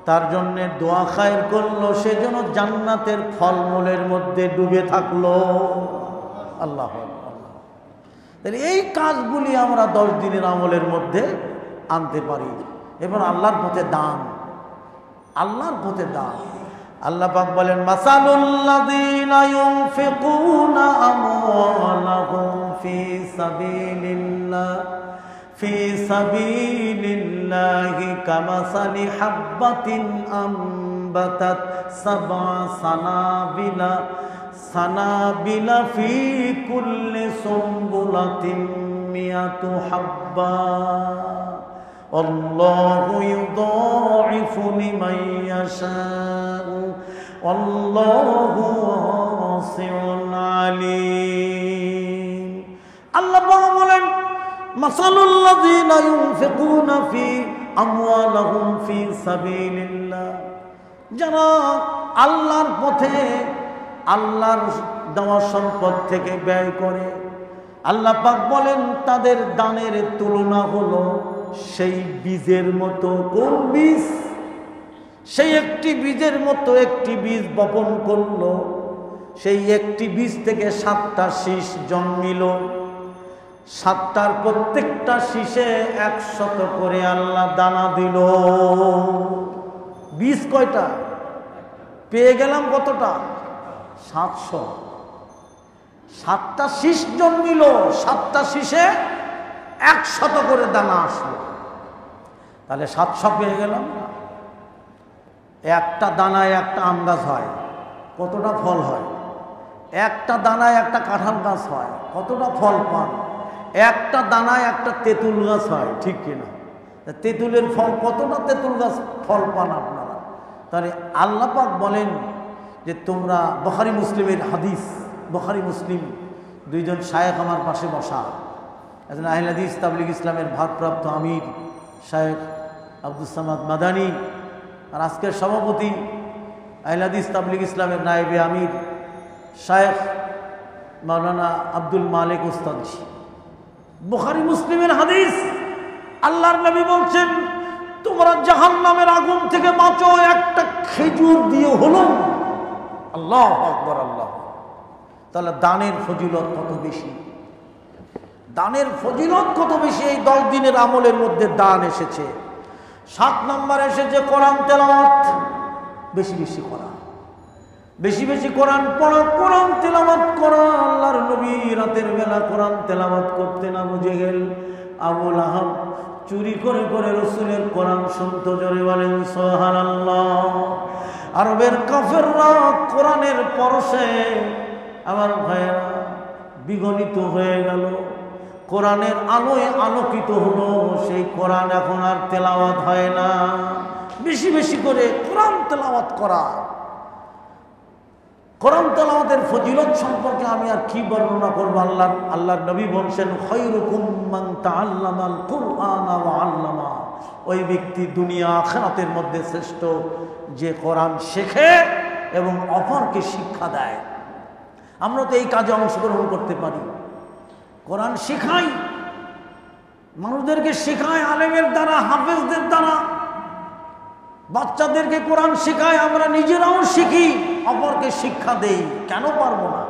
তার জন্য দোয়া খায়ের করলো, সেজন্য জান্নাতের ফলমূলের মধ্যে ডুবে থাকলো। আল্লাহ আল্লাহ। তাহলে এই কাজগুলি আমরা 10 দিনের আমলের মধ্যে আনতে পারি। এবার আল্লাহর পথে দান, আল্লাহর পথে দান। আল্লাহ পাক বলেন, মাসালুল্লাযীনা ইউনফিকুনা আমওয়ালাহুম ফি সাবিলিল্লাহি কামাসালি হাব্বাতিন আমবাতাত সাবআ সানাবিলা ফি কুল্লি সুমবুলাতিন মিয়াতু হাব্বা আল্লাহু ইউদাইফু লিমান ইয়াশাউ আল্লাহু ওয়াসিউন আলীম। আল্লাহ বলেন, মাসালুল্লাযীনা ইউনফিকুনা ফি আমওয়ালিহিম ফি সাবিলিল্লাহ, যারা আল্লাহর পথে আল্লাহর দেওয়া সম্পদ থেকে ব্যয় করে, আল্লাহ পাক বলেন তাদের দানের তুলনা হলো সেই বীজের মতো। কোন বীজ? সেই একটি বীজের মতো। একটি বীজ বপন করলো, সেই একটি বীজ থেকে 7টা শীষ জন্মিল। 7টার প্রত্যেকটা শীষে 100 করে আল্লাহ দানা দিল। বীজ কয়টা পেয়ে গেলাম? কতটা? 700। 7টা শীষ জন্মিল, 7টা শীষে 100 করে দানা আসলো। তাহলে 700 পেয়ে গেলাম। একটা দানায় একটা আম গাছ হয়, কতটা ফল হয়? একটা দানায় একটা কাঁঠাল গাছ হয়, কতটা ফল পান? একটা দানায় একটা তেঁতুল গাছ হয়, ঠিক কিনা? তেঁতুলের ফল, কতটা তেঁতুল গাছ ফল পান আপনারা? তাহলে আল্লাহ পাক বলেন যে তোমরা, বুখারী মুসলিমের হাদিস, বুখারী মুসলিম, 2 জন শায়েখ আমার পাশে বসা, একজন আহলে হাদিস তাবলীগ ইসলামের ভারপ্রাপ্ত আমির শায়েখ আব্দুস সামাদ মাদানী, আর আজকের সভাপতি আহলে হাদিস তাবলীগ ইসলামের নায়েবে আমির শায়েখ মাওলানা আব্দুল মালিক উস্তাদজি। বুখারী মুসলিমের হাদিস, আল্লাহর নবী বলছেন, তোমরা জাহান্নামের আগুন থেকে বাঁচো একটা খেজুর দিয়ে হলো। আল্লাহু আকবার, আল্লাহ। তাহলে দানের ফজিলত কত বেশি, দানের ফজিলত কত বেশি। এই 10 দিনের আমলের মধ্যে দান এসেছে। 7 নম্বরে এসেছে কোরআন তেলাওয়াত। বেশি বেশি করা, বেশি বেশি কোরআন পড়া, কোরআন তেলাওয়াত করা। আল্লাহর নবী রাতের বেলা কোরআন তেলাওয়াত করতেন। আবু জেহেল, আবু লাহাব চুরি করে করে রাসূলের কোরআন শুনতো। জোরে বলেন সুবহানাল্লাহ। আরবের কাফেররা কোরআনের পরশে আমার ভাইয়েরা বিগলিত হয়ে গেল, কোরআনের আলোয় আলোকিত হলো। সেই কোরআন এখন আর তেলাওয়াত হয় না। বেশি বেশি করে কোরআন তেলাওয়াত করা। কোরআন তেলাওয়াতের ফজিলত সম্পর্কে আমি আর কি বর্ণনা করব। আল্লাহর নবী বলছেন, খায়রুকুম মান তাআল্লামাল কুরআনা ওয়া আল্লামা। ওই ব্যক্তি দুনিয়া আখিরাতের মধ্যে শ্রেষ্ঠ যে কোরআন শেখে এবং অপরকে শিক্ষা দেয়। আমরা তো এই কাজে অংশগ্রহণ করতে পারি, কোরআন শেখাই, মানুষদেরকে শেখায়, আলেমের দ্বারা, হাফেজদের দ্বারা বাচ্চাদেরকে কোরআন শেখায়। আমরা নিজেরাও শিখি, অপরকে শিক্ষা দেই। কেন পারবো না?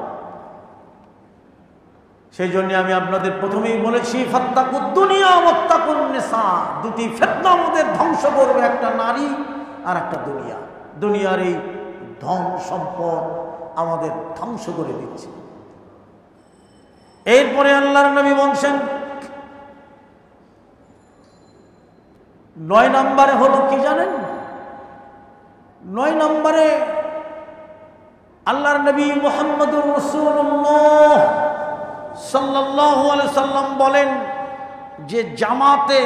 সেই জন্য আমি আপনাদের প্রথমেই বলেছি, ফাত্তাকুদ দুনিয়া ওয়াত্তাকুন নিসা। 2টি ফিতনা আমাদের ধ্বংস করবে, একটা নারী আর একটা দুনিয়া। দুনিয়ার এই ধন সম্পদ আমাদের ধ্বংস করে দিচ্ছে। এরপরে আল্লাহর নবী বলছেন, 9 নম্বরে হলো কি জানেন? 9 নম্বরে আল্লাহর নবী মুহাম্মদুর রাসূলুল্লাহ সাল্লাল্লাহু আলাইহি সাল্লাম বলেন যে জামাতে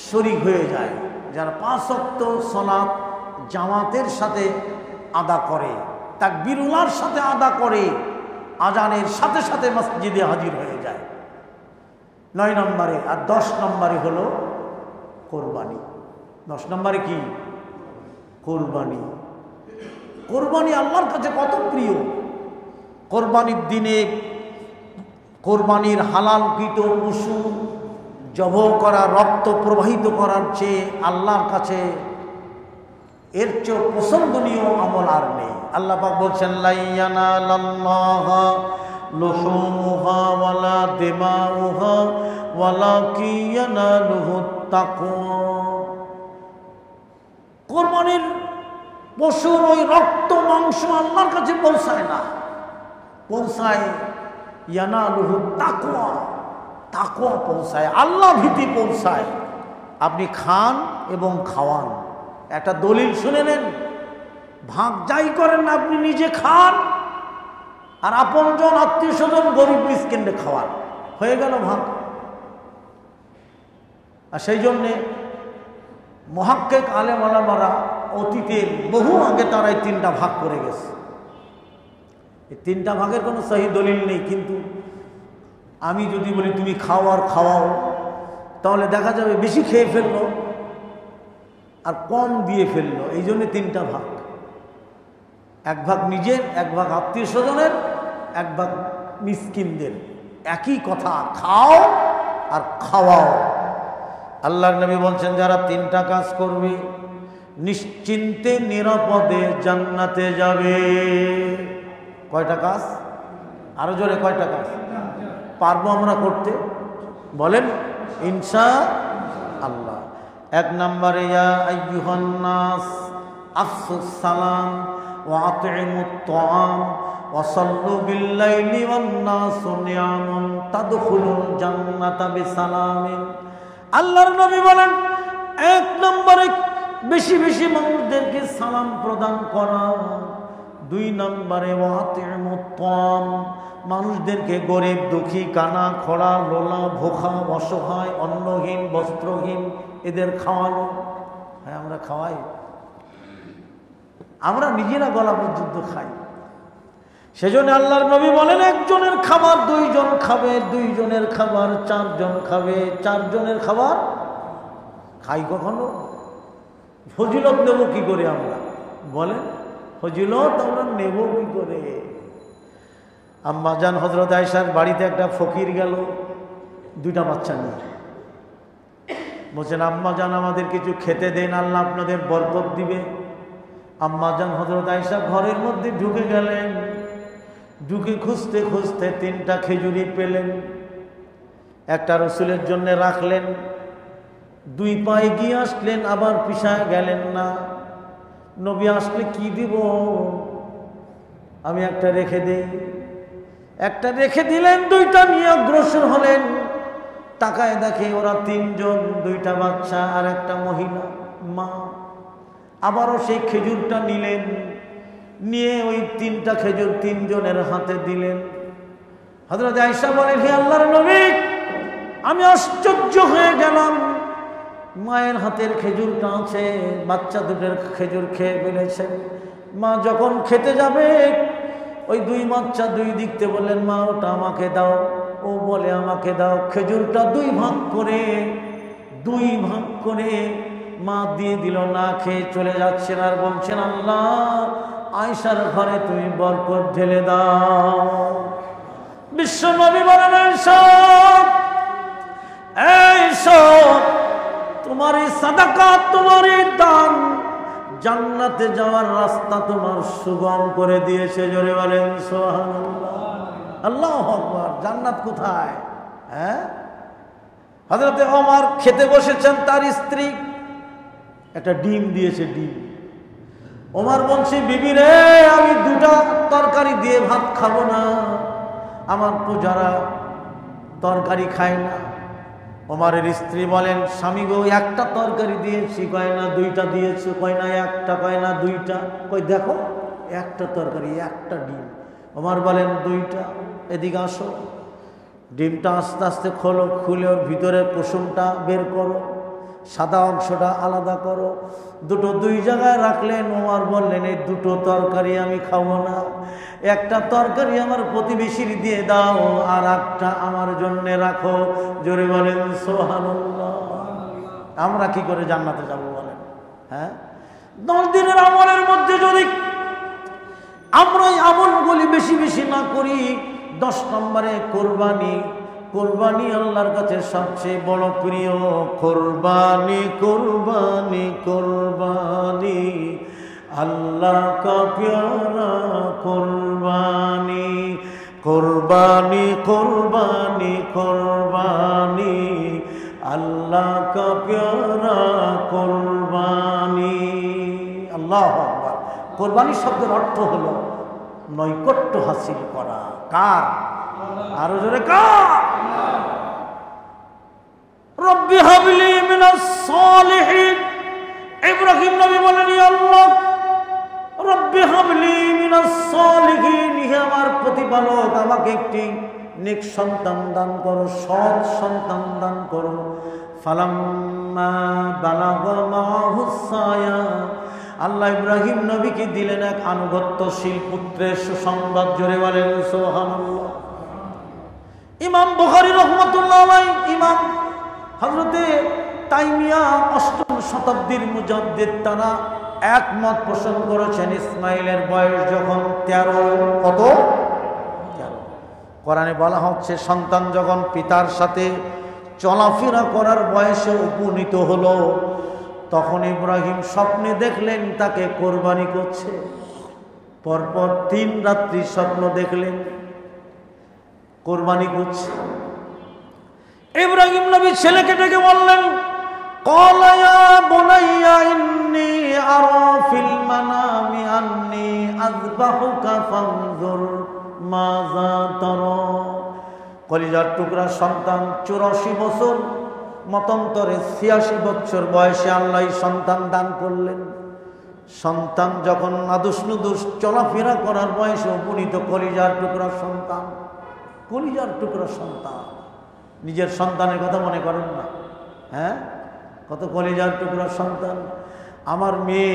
শরীক হয়ে যায়, যারা 5 ওয়াক্ত সালাত জামাতের সাথে আদা করে, তাকবীরুল্লাহর সাথে আদা করে, আজানের সাথে সাথে মসজিদে হাজির হয়ে যায়। 9 নম্বরে। আর 10 নম্বরে হলো কোরবানি। 10 নম্বরে কি? কোরবানি। কোরবানি আল্লাহর কাছে কত প্রিয়। কোরবানির দিনে কোরবানির হালালকৃত পশু জবাহ করা, রক্ত প্রবাহিত করার চেয়ে আল্লাহর কাছে এর চেয়ে পছন্দনীয় আমল আর নেই। আল্লাহ পাক বলছেন লা ইয়ানালাল্লাহা লুহুমুহা ওয়ালা দিমাউহা ওয়ালাকিন ইয়ানালুহুত তাকওয়া। কুরবানির পশুর ওই রক্ত মাংস আল্লাহর কাছে পৌঁছায় না, পৌঁছায় ইয়ানালুহুত তাকওয়া, তাকওয়া পৌঁছায়, আল্লাহ ভীতি পৌঁছায়। আপনি খান এবং খাওয়ান। একটা দলিল শুনে নেন, ভাগ যাই করেন না, আপনি নিজে খান আর আপনজন আত্মীয় স্বজন গরিব মিসকিনকে খাওয়ান, হয়ে গেল ভাগ। আর সেই জন্যে মুহাক্কিক আলেম ওলামারা অতীতের বহু আগে তারা এই তিনটা ভাগ করে গেছে। এই তিনটা ভাগের কোনো সহি দলিল নেই, কিন্তু আমি যদি বলি তুমি খাও আর খাওয়াও, তাহলে দেখা যাবে বেশি খেয়ে ফেললো আর কম দিয়ে ফেললো। এই জন্যে তিনটা ভাগ, এক ভাগ নিজের, এক ভাগ আত্মীয় স্বজনের, এক ভাগ মিসকিনদের। একই কথা, খাও আর খাওয়াও। আল্লাহর নবী বলছেন যারা তিনটা কাজ করবে নিশ্চিন্তে নিরাপদে জান্নাতে যাবে। কয়টা কাজ? আরো জোরে কয়টা কাজ? পারবো আমরা করতে? বলেন ইনশাআল্লাহ। এক নম্বরে ইয়া আইয়ুহান নাস আফসুস সালাম ওয়া আতইমুত তাআম ওয়া সাল্লু বিল লাইলি ওয়ান নাসু নিয়ামুন তাদখুলুল জান্নাতা বিসালামিন। আল্লাহর নবী বলেন এক নম্বরে বেশি বেশি মানুষদেরকে সালাম প্রদান করা। দুই নম্বরে ওয়া আতইমুত তাআম, মানুষদেরকে গরিব দুঃখী কানা খোড়া লোলা ভোখা অসহায় অন্নহীন বস্ত্রহীন এদের খাওয়ানো। হ্যাঁ আমরা খাওয়াই, আমরা নিজেরা গলা পর্যন্ত খাই। সেজন্য আল্লাহর নবী বলেন একজনের খাবার দুইজন খাবে, দুইজনের খাবার চারজন খাবে, চারজনের খাবার খাই কখনো? ফজিলত নেব কি করে আমরা? বলেন ফজিলত আমরা নেব কি করে? আম্মাজান হযরত আয়েশার বাড়িতে একটা ফকির গেল দুইটা বাচ্চা নিয়ে, বলছেন আম্মাজান আমাদের কিছু খেতে দেন, আল্লাহ আপনাদের বরকত দিবে। আম্মাজান হযরত আয়েশা ঘরের মধ্যে ঢুকে গেলেন, ঢুকে খুঁজতে খুঁজতে তিনটা খেজুরি পেলেন। একটা রসুলের জন্য রাখলেন, দুই পায়ে গিয়ে আসলেন, আবার পিছায় গেলেন না। নবী আসলে কি দিব, আমি একটা রেখে দেই। একটা রেখে দিলেন, দুইটা নিয়ে অগ্রসর হলেন। তাকায় দেখে ওরা তিনজন, দুইটা বাচ্চা আর একটা মহিলা মা। আবারও সেই খেজুরটা নিলেন, নিয়ে ওই তিনটা খেজুর তিনজনের হাতে দিলেন। হযরত আয়েশা বলেন হে আল্লাহর নবী, আমি আশ্চর্য হয়ে গেলাম, মায়ের হাতের খেজুরটা আছে, বাচ্চা দুটোর খেজুর খেয়ে ফেলেছেন। মা যখন খেতে যাবে ওই দুই বাচ্চা দুই দিকতে বললেন মা ওটা আমাকে দাও, ও বলে আমাকে দাও। খেজুরটা দুই ভাগ করে মা দিয়ে দিল, না খেয়ে চলে যাচ্ছেন আর বলছেন আল্লাহ আয়েশার ঘরে তুমি বরকত ঢেলে দাও। বিশ্ব নবী বলেন এইসব তোমার এই সাদাকা, তোমার এই দান জান্নাতে যাওয়ার রাস্তা তোমার সুগম করে দিয়েছে। জোরে বলেন সুবহানাল্লাহ। আল্লাহু আকবার। জান্নাত কোথায়? হ্যাঁ, হযরত ওমর খেতে বসেছেন, তার স্ত্রী একটা ডিম দিয়েছে। ডিম, ওমর বলছে বিবি রে আমি দুটা তরকারি দিয়ে ভাত খাবো না, আমার পূজারা তরকারি খায় না। ওমরের স্ত্রী বলেন স্বামী গো একটা তরকারি দিয়েছি, কয় না দুইটা দিয়েছো, কয় না একটা, কয় না দুইটা, কই দেখো একটা তরকারি একটা ডিম। ওমর বলেন দুইটা, এদিকে আসো। ডিমটা আস্তে আস্তে খোলো, খুলে ওর ভিতরে কুসুমটা বের করো, সাদা অংশটা আলাদা করো। দুটো দুই জায়গায় রাখলেন। ওমর বললেন এই দুটো তরকারি আমি খাবো না, একটা তরকারি আমার প্রতিবেশীর দিয়ে দাও আর একটা আমার জন্য রাখো। জোরে বলেন সুবহানাল্লাহ। আমরা কি করে জান্নাতে যাব বলেন? হ্যাঁ, 10 দিনের আমলের মধ্যে যদি আমরা এই আমলগুলি বেশি বেশি না করি, 10 নম্বরে কোরবানি, কোরবানি আল্লাহর কাছে সবচেয়ে বড় প্রিয়। কোরবানি কোরবানি কোরবানি আল্লাহ কা প্যারা কোরবানি। কোরবানি কোরবানি কোরবানি আল্লাহ কা প্যারা কোরবানি। আল্লাহু আকবার। কোরবানি শব্দের অর্থ হলো নৈকট্য হাসিল করা। কার? আরো জোরে কার? রব্বি হাবলি মিনাস সালিহিন। ইব্রাহিম নবী বলেন, ইয়া আল্লাহ রব্বি হাবলি মিনাস সালিহিন, হে আমার প্রতিপালক আমাকে একটি নেক সন্তান দান করো, সৎ সন্তান দান করো। ফালাম্মা বালাগা মাহুস সায়া, আল্লাহ ইব্রাহিম নবীকে দিলেন এক আনুগত্যশীল পুত্রের সুসংবাদ। জোরে বলেন সুবহানাল্লাহ। ইমাম বুখারী রাহমাতুল্লাহ আলাইহি, ইমাম হযরতে তাইমিয়া ৮ম শতাব্দীর মুজাদ্দিদ, তারা একমত পোষণ করেছেন ইসমাইলের বয়স যখন ১৩, কত? ১৩। কোরআনে বলা হচ্ছে সন্তান যখন পিতার সাথে চলাফেরা করার বয়সে উপনীত হলো, তখন ইব্রাহিম স্বপ্নে দেখলেন তাকে কোরবানি করছে। পরপর ৩ রাত্রি স্বপ্ন দেখলেন কোরবানি করছে। ইব্রাহিম নবী ছেলেকে ডেকে বললেন, ক্বালা ইয়া বুনাইয়া ইন্নী আরা ফিল মানামি আন্নী আযবাহুকা ফানজুর মাযা তারা। কলিজার টুকরা সন্তান ৮৪ বছর, মতান্তরে ৮৬ বছর বয়সে আল্লাহ সন্তান দান করলেন। সন্তান যখন নাদুস নুদুস চলাফেরা করার বয়সে উপনীত, কলিজার টুকরা সন্তান, কলিজার টুকরা সন্তান। নিজের সন্তানের কথা মনে করেন না? হ্যাঁ, কত কলিজার টুকরা সন্তান। আমার মেয়ে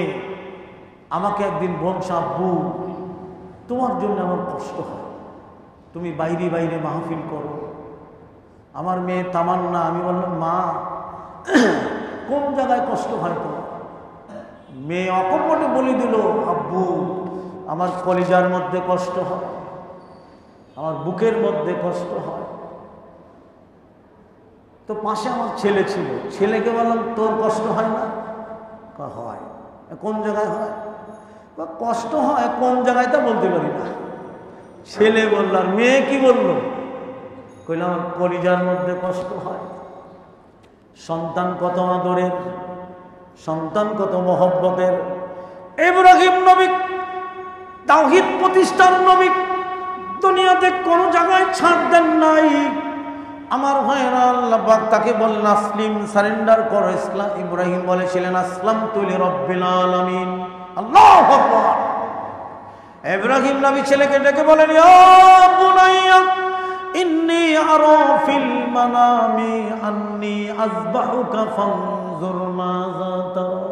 আমাকে একদিন বলছে, আব্বু তোমার জন্য আমার কষ্ট হয়, তুমি বাইরে বাইরে মাহফিল করো। আমার মেয়ে তামান্না, আমি বললাম মা কোন জায়গায় কষ্ট হয় তোমার? মেয়ে অকপটে বলে দিল, আব্বু আমার কলিজার মধ্যে কষ্ট হয়, আমার বুকের মধ্যে কষ্ট হয়। তো পাশে আমার ছেলে ছিল, ছেলেকে বললাম তোর কষ্ট হয় না? হয়। কোন জায়গায় হয়? কষ্ট হয় কোন জায়গায় তা বলতে পারি না। ছেলে বলল, আর মেয়ে কি বললো? কইলাম আমার কলিজার মধ্যে কষ্ট হয়। সন্তান কত আদরের, সন্তান কত মহব্বতের। ইব্রাহিম নবী তাওহীদ প্রতিষ্ঠার নবী, দুনিয়াতে কোন জায়গায় ছাড় দেন নাই। আমার ভাইরা, আল্লাহ পাক তাকে বললেন আসলিম, সারেন্ডার করো। ইসলাম ইব্রাহিম বলেছিলেন আসলামতু লিরাব্বিল আলামিন। আল্লাহু আকবার। ইব্রাহিম নবী ছেলেকে ডেকে বলেন, ইয়া বুনাইয়া ইন্নী আরা ফিল মানামি আন্নী আযবাহুকা ফানজুর মাযা তারা।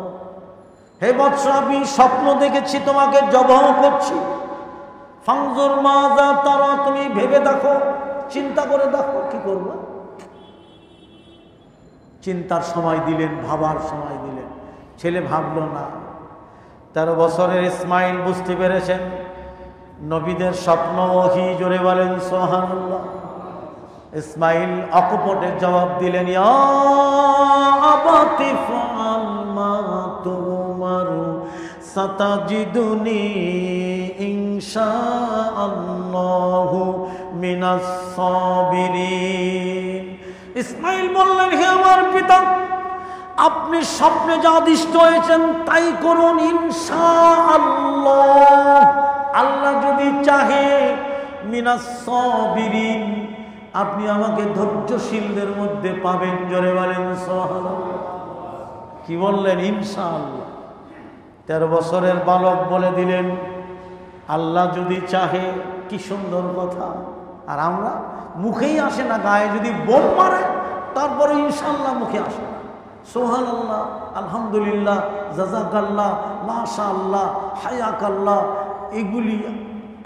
হে বৎস, আমি স্বপ্ন দেখেছি তোমাকে জবাহ করছি। ফানজুর মাযা তারা, তুমি ভেবে দেখো, চিন্তা করে দেখো কি করবো। চিন্তার সময় দিলেন, ভাবার সময় দিলেন। ছেলে ভাবলো না। 13 বছরের ইসমাইল বুঝতে পেরেছেন নবীদের স্বপ্ন ওহী। জোরে বলেন সুবহানাল্লাহ। ইসমাইল অকপটে জবাব দিলেন, ইয়া আবাতি ফাআল মা তুমারু সাতাজিদুনি ইনশাআল্লাহু মিনাস সাবিরিন। ইসমাইল বললেন, হে আমার পিতা, আপনি স্বপ্নে যা আদিষ্ট হয়েছেন তাই করুন, ইনশাআল্লাহ, আল্লাহ যদি চাহে, মিনাস সাবিরিন, আপনি আমাকে ধৈর্যশীলদের মধ্যে পাবেন। জোরে বলেন সুবহানাল্লাহ। কি বললেন? ইনশাআল্লাহ। 13 বছরের বালক বলে দিলেন আল্লাহ যদি চাহে। কি সুন্দর কথা। আর আমরা মুখেই আসে না, গায়ে যদি বোম মারে তারপরে ইনশাআল্লাহ মুখে আসে না। সুবহানাল্লাহ, আলহামদুলিল্লাহ, জাযাকাল্লাহ, মাশাআল্লাহ, হায়াকাল্লাহ, এগুলি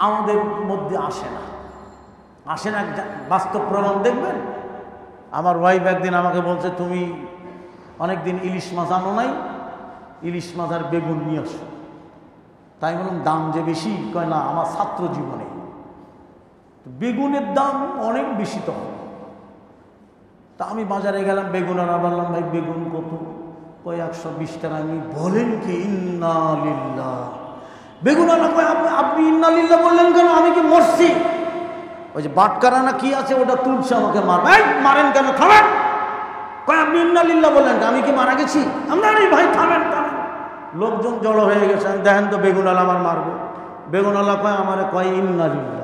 আমাদের মধ্যে আসে না। আসে না, বাস্তব প্রমাণ দেখবেন। আমার ওয়াইফ একদিন আমাকে বলছে, তুমি অনেকদিন ইলিশ মাছ আনো নাই, ইলিশ মাছ আর বেগুন নিয়ে আসো। তাই বললাম দাম যে বেশি। কয় না, আমার ছাত্র জীবনে বেগুনের দাম অনেক বেশি। তখন তা আমি বাজারে গেলাম, বেগুন আনা, বললাম ভাই বেগুন কত? কয় 120 টাকা। আমি বলেন কি? ইন্না লিল্লাহ। বেগুন আনা কয় আপনি ইন্না লিল্লাহ বললেন কেন? আমি কি মরছি? ওই যে বাটকারা না কি আছে ওটা তুলছে, আমাকে মারেন কেন? থামেন। কয় আপনি ইন্না লিল্লাহ বললেন, আমি কি মারা গেছি? আমরা ভাই থামেন থামেন। লোকজন জড়ো হয়ে গেছে, দেখেন তো বেগুন আলা আমার মারবে। বেগুন আলা কয় আমারে কয় ইন্না লিল্লাহ।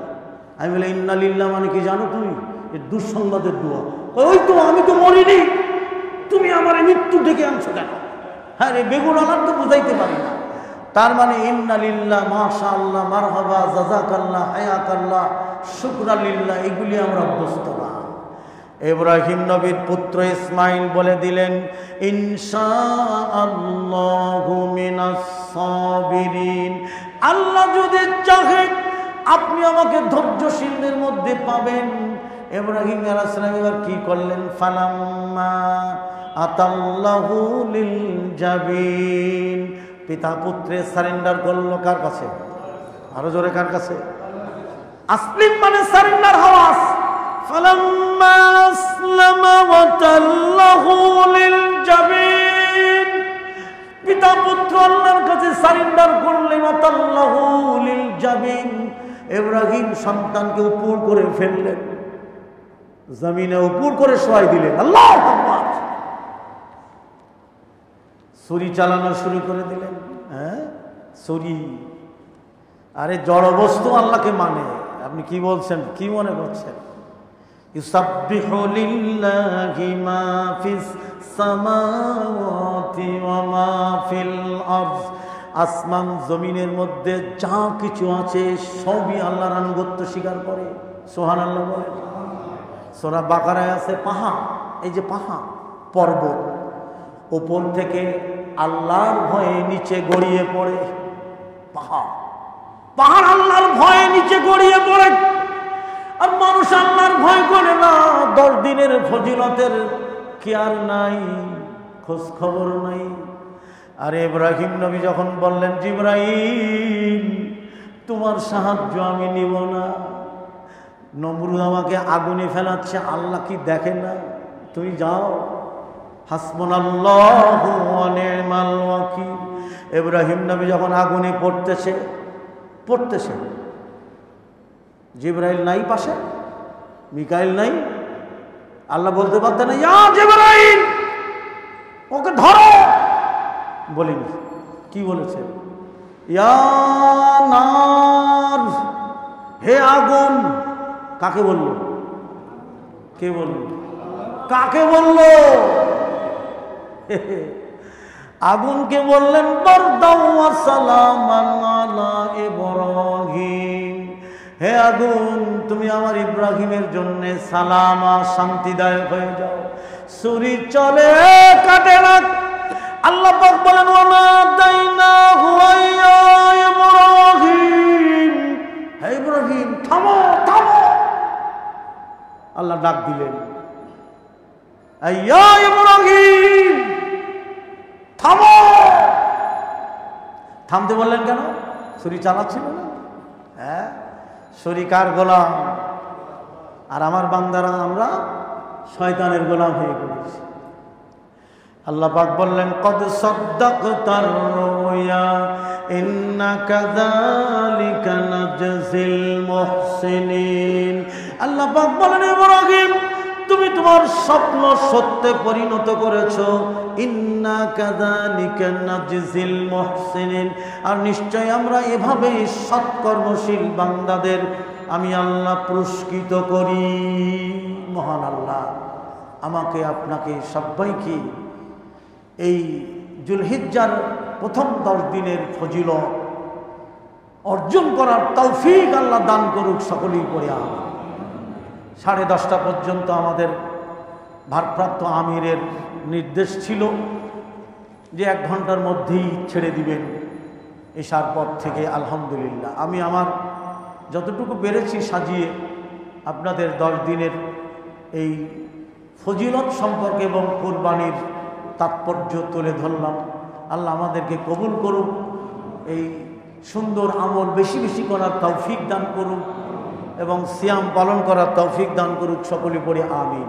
আমি বলে ইন্না লিল্লাহ মানে কি জানো তুমি? এ দুঃসংবাদের দোয়া। ওই তো আমি তো মরিনি, তুমি আমার মৃত্যু ডেকে আনছো কেন? হ্যাঁ রে, বেগুন আলার তো বুঝাইতে পারি না। তার মানে ইন্না লিল্লাহ, মাশাআল্লাহ, মারহাবা, জাযাকাল্লাহ, হায়াকাল্লাহ, শুকরালিল্লাহ, এগুলি আমরা অভ্যস্ত না। ইব্রাহিম নবীর পুত্র ইসমাইল বলে দিলেন, ইনশাআল্লাহু মিনাস সাবিরিন। আল্লাহ যদি চাহে আপনি আমাকে ধৈর্যশীলদের মধ্যে পাবেন। ইব্রাহিম আলাইহিস সালাম এবার কি করলেন? ফালাম্মা আতাল্লাহু লিল জাবিন। পিতা পুত্রে সারেন্ডার করলো কার কাছে? আরো জোরে, কার কাছে? আসলিম মানে সারেন্ডার হওয়া। ফালাম্মা আসলামা ওয়া তাল্লাহু লিল জাবিন। পিতা পুত্র আল্লাহর কাছে সারেন্ডার করলেন। ওয়া তাল্লাহু লিল জাবিন। ইব্রাহিম সন্তানকে উপর করে ফেললেন, জমিনে উপর করে শোয়াই দিলেন। আল্লাহু আকবার। ছুরি চালানো শুরু করে দিলেন। হ্যাঁ, ছুরি। আরে জড় বস্তু আল্লাহকে মানে, আপনি কি বলছেন? কি মনে করছেন? ইউসাব্বিহু লিল্লাহি মা ফিস সামাওয়াতি ওয়া মা ফিল আরদ। আসমান জমিনের মধ্যে যা কিছু আছে সবই আল্লাহর আনুগত্য স্বীকার করে। সুবহানাল্লাহ বলেন। সূরা বাকারায় আছে পাহাড়। এই যে পাহাড়, পর্বত, উপর থেকে আল্লাহর ভয়ে নিচে গড়িয়ে পড়ে। পাহাড় পাহাড় আল্লাহর ভয়ে নিচে গড়িয়ে পড়ে, আর মানুষ আল্লাহর ভয় করে না। 10 দিনের ফজিলতের খেয়াল নাই, খোঁজ খবর নাই। আর ইব্রাহিম নবী যখন বললেন, জিবরাইল তোমার সাহায্য আমি নিব না, নমরুদ আমাকে আগুনে ফেলাচ্ছে, আল্লাহ কি দেখে না? তুমি যাও। হাসবুনাল্লাহু ওয়া নি'মাল ওয়াকিল। ইব্রাহিম নবী যখন আগুনে পড়তেছে, জিবরাইল নাই পাশে, মিকাইল নাই। আল্লাহ বলতে পারতেন না, ইয়া জিবরাইল ওকে ধরো, বলিনি। কি বলেছে? ইয়া নার, হে আগুন। কাকে বলল? কে বলল? কাকে বলল? আগুনকে বললেন, বারদাও ওয়া সালামান আলা ইব্রাহিম। হে আগুন, তুমি আমার ইব্রাহিমের জন্য সালাম আর শান্তিদায়ক হয়ে যাও। ছুরি চলে কাটে না। আল্লাহ পাক বলেন, ওয়া নাদাইনাহু ইয়া ইব্রাহিম। হে ইব্রাহিম থামো থামো। আল্লাহ ডাক দিলেন, ইয়া ইব্রাহিম থামো। থামতে বললেন কেন? ছুরি চালাচ্ছিল না? হ্যাঁ, ছুরি কার গোলাম? আর আমার বান্দারা আমরা শয়তানের গোলাম হয়ে পড়েছি। আল্লাহ পাক বললেন, কদ সাদ্দাকতার রুয়া ইন্না কাযালিকা নাজজিল মুহসিনিন। আল্লাহ পাক বলেন, ইব্রাহিম তুমি তোমার স্বপ্ন সত্যে পরিণত করেছো। ইন্না কাযালিকা নাজজিল মুহসিনিন। আর নিশ্চয় আমরা এভাবেই সৎকর্মশীল বান্দাদের আমি আল্লাহ পুরস্কৃত করি। মহান আল্লাহ আমাকে আপনাকে সবাইকে এই যুলহিজ্জার প্রথম 10 দিনের ফজিলত অর্জন করার তৌফিক আল্লাহ দান করুক। সকলেই পড়ে আমিন। 10:30 পর্যন্ত আমাদের ভারপ্রাপ্ত আমিরের নির্দেশ ছিল যে 1 ঘন্টার মধ্যেই ছেড়ে দিবেন। এশার পর থেকে আলহামদুলিল্লাহ আমি আমার যতটুকু পেরেছি সাজিয়ে আপনাদের 10 দিনের এই ফজিলত সম্পর্কে এবং কুরবানির তাৎপর্য তুলে ধরলাম। আল্লাহ আমাদেরকে কবুল করুক, এই সুন্দর আমল বেশি বেশি করার তৌফিক দান করুক এবং সিয়াম পালন করার তৌফিক দান করুক। সকলে পড়ে আমিন।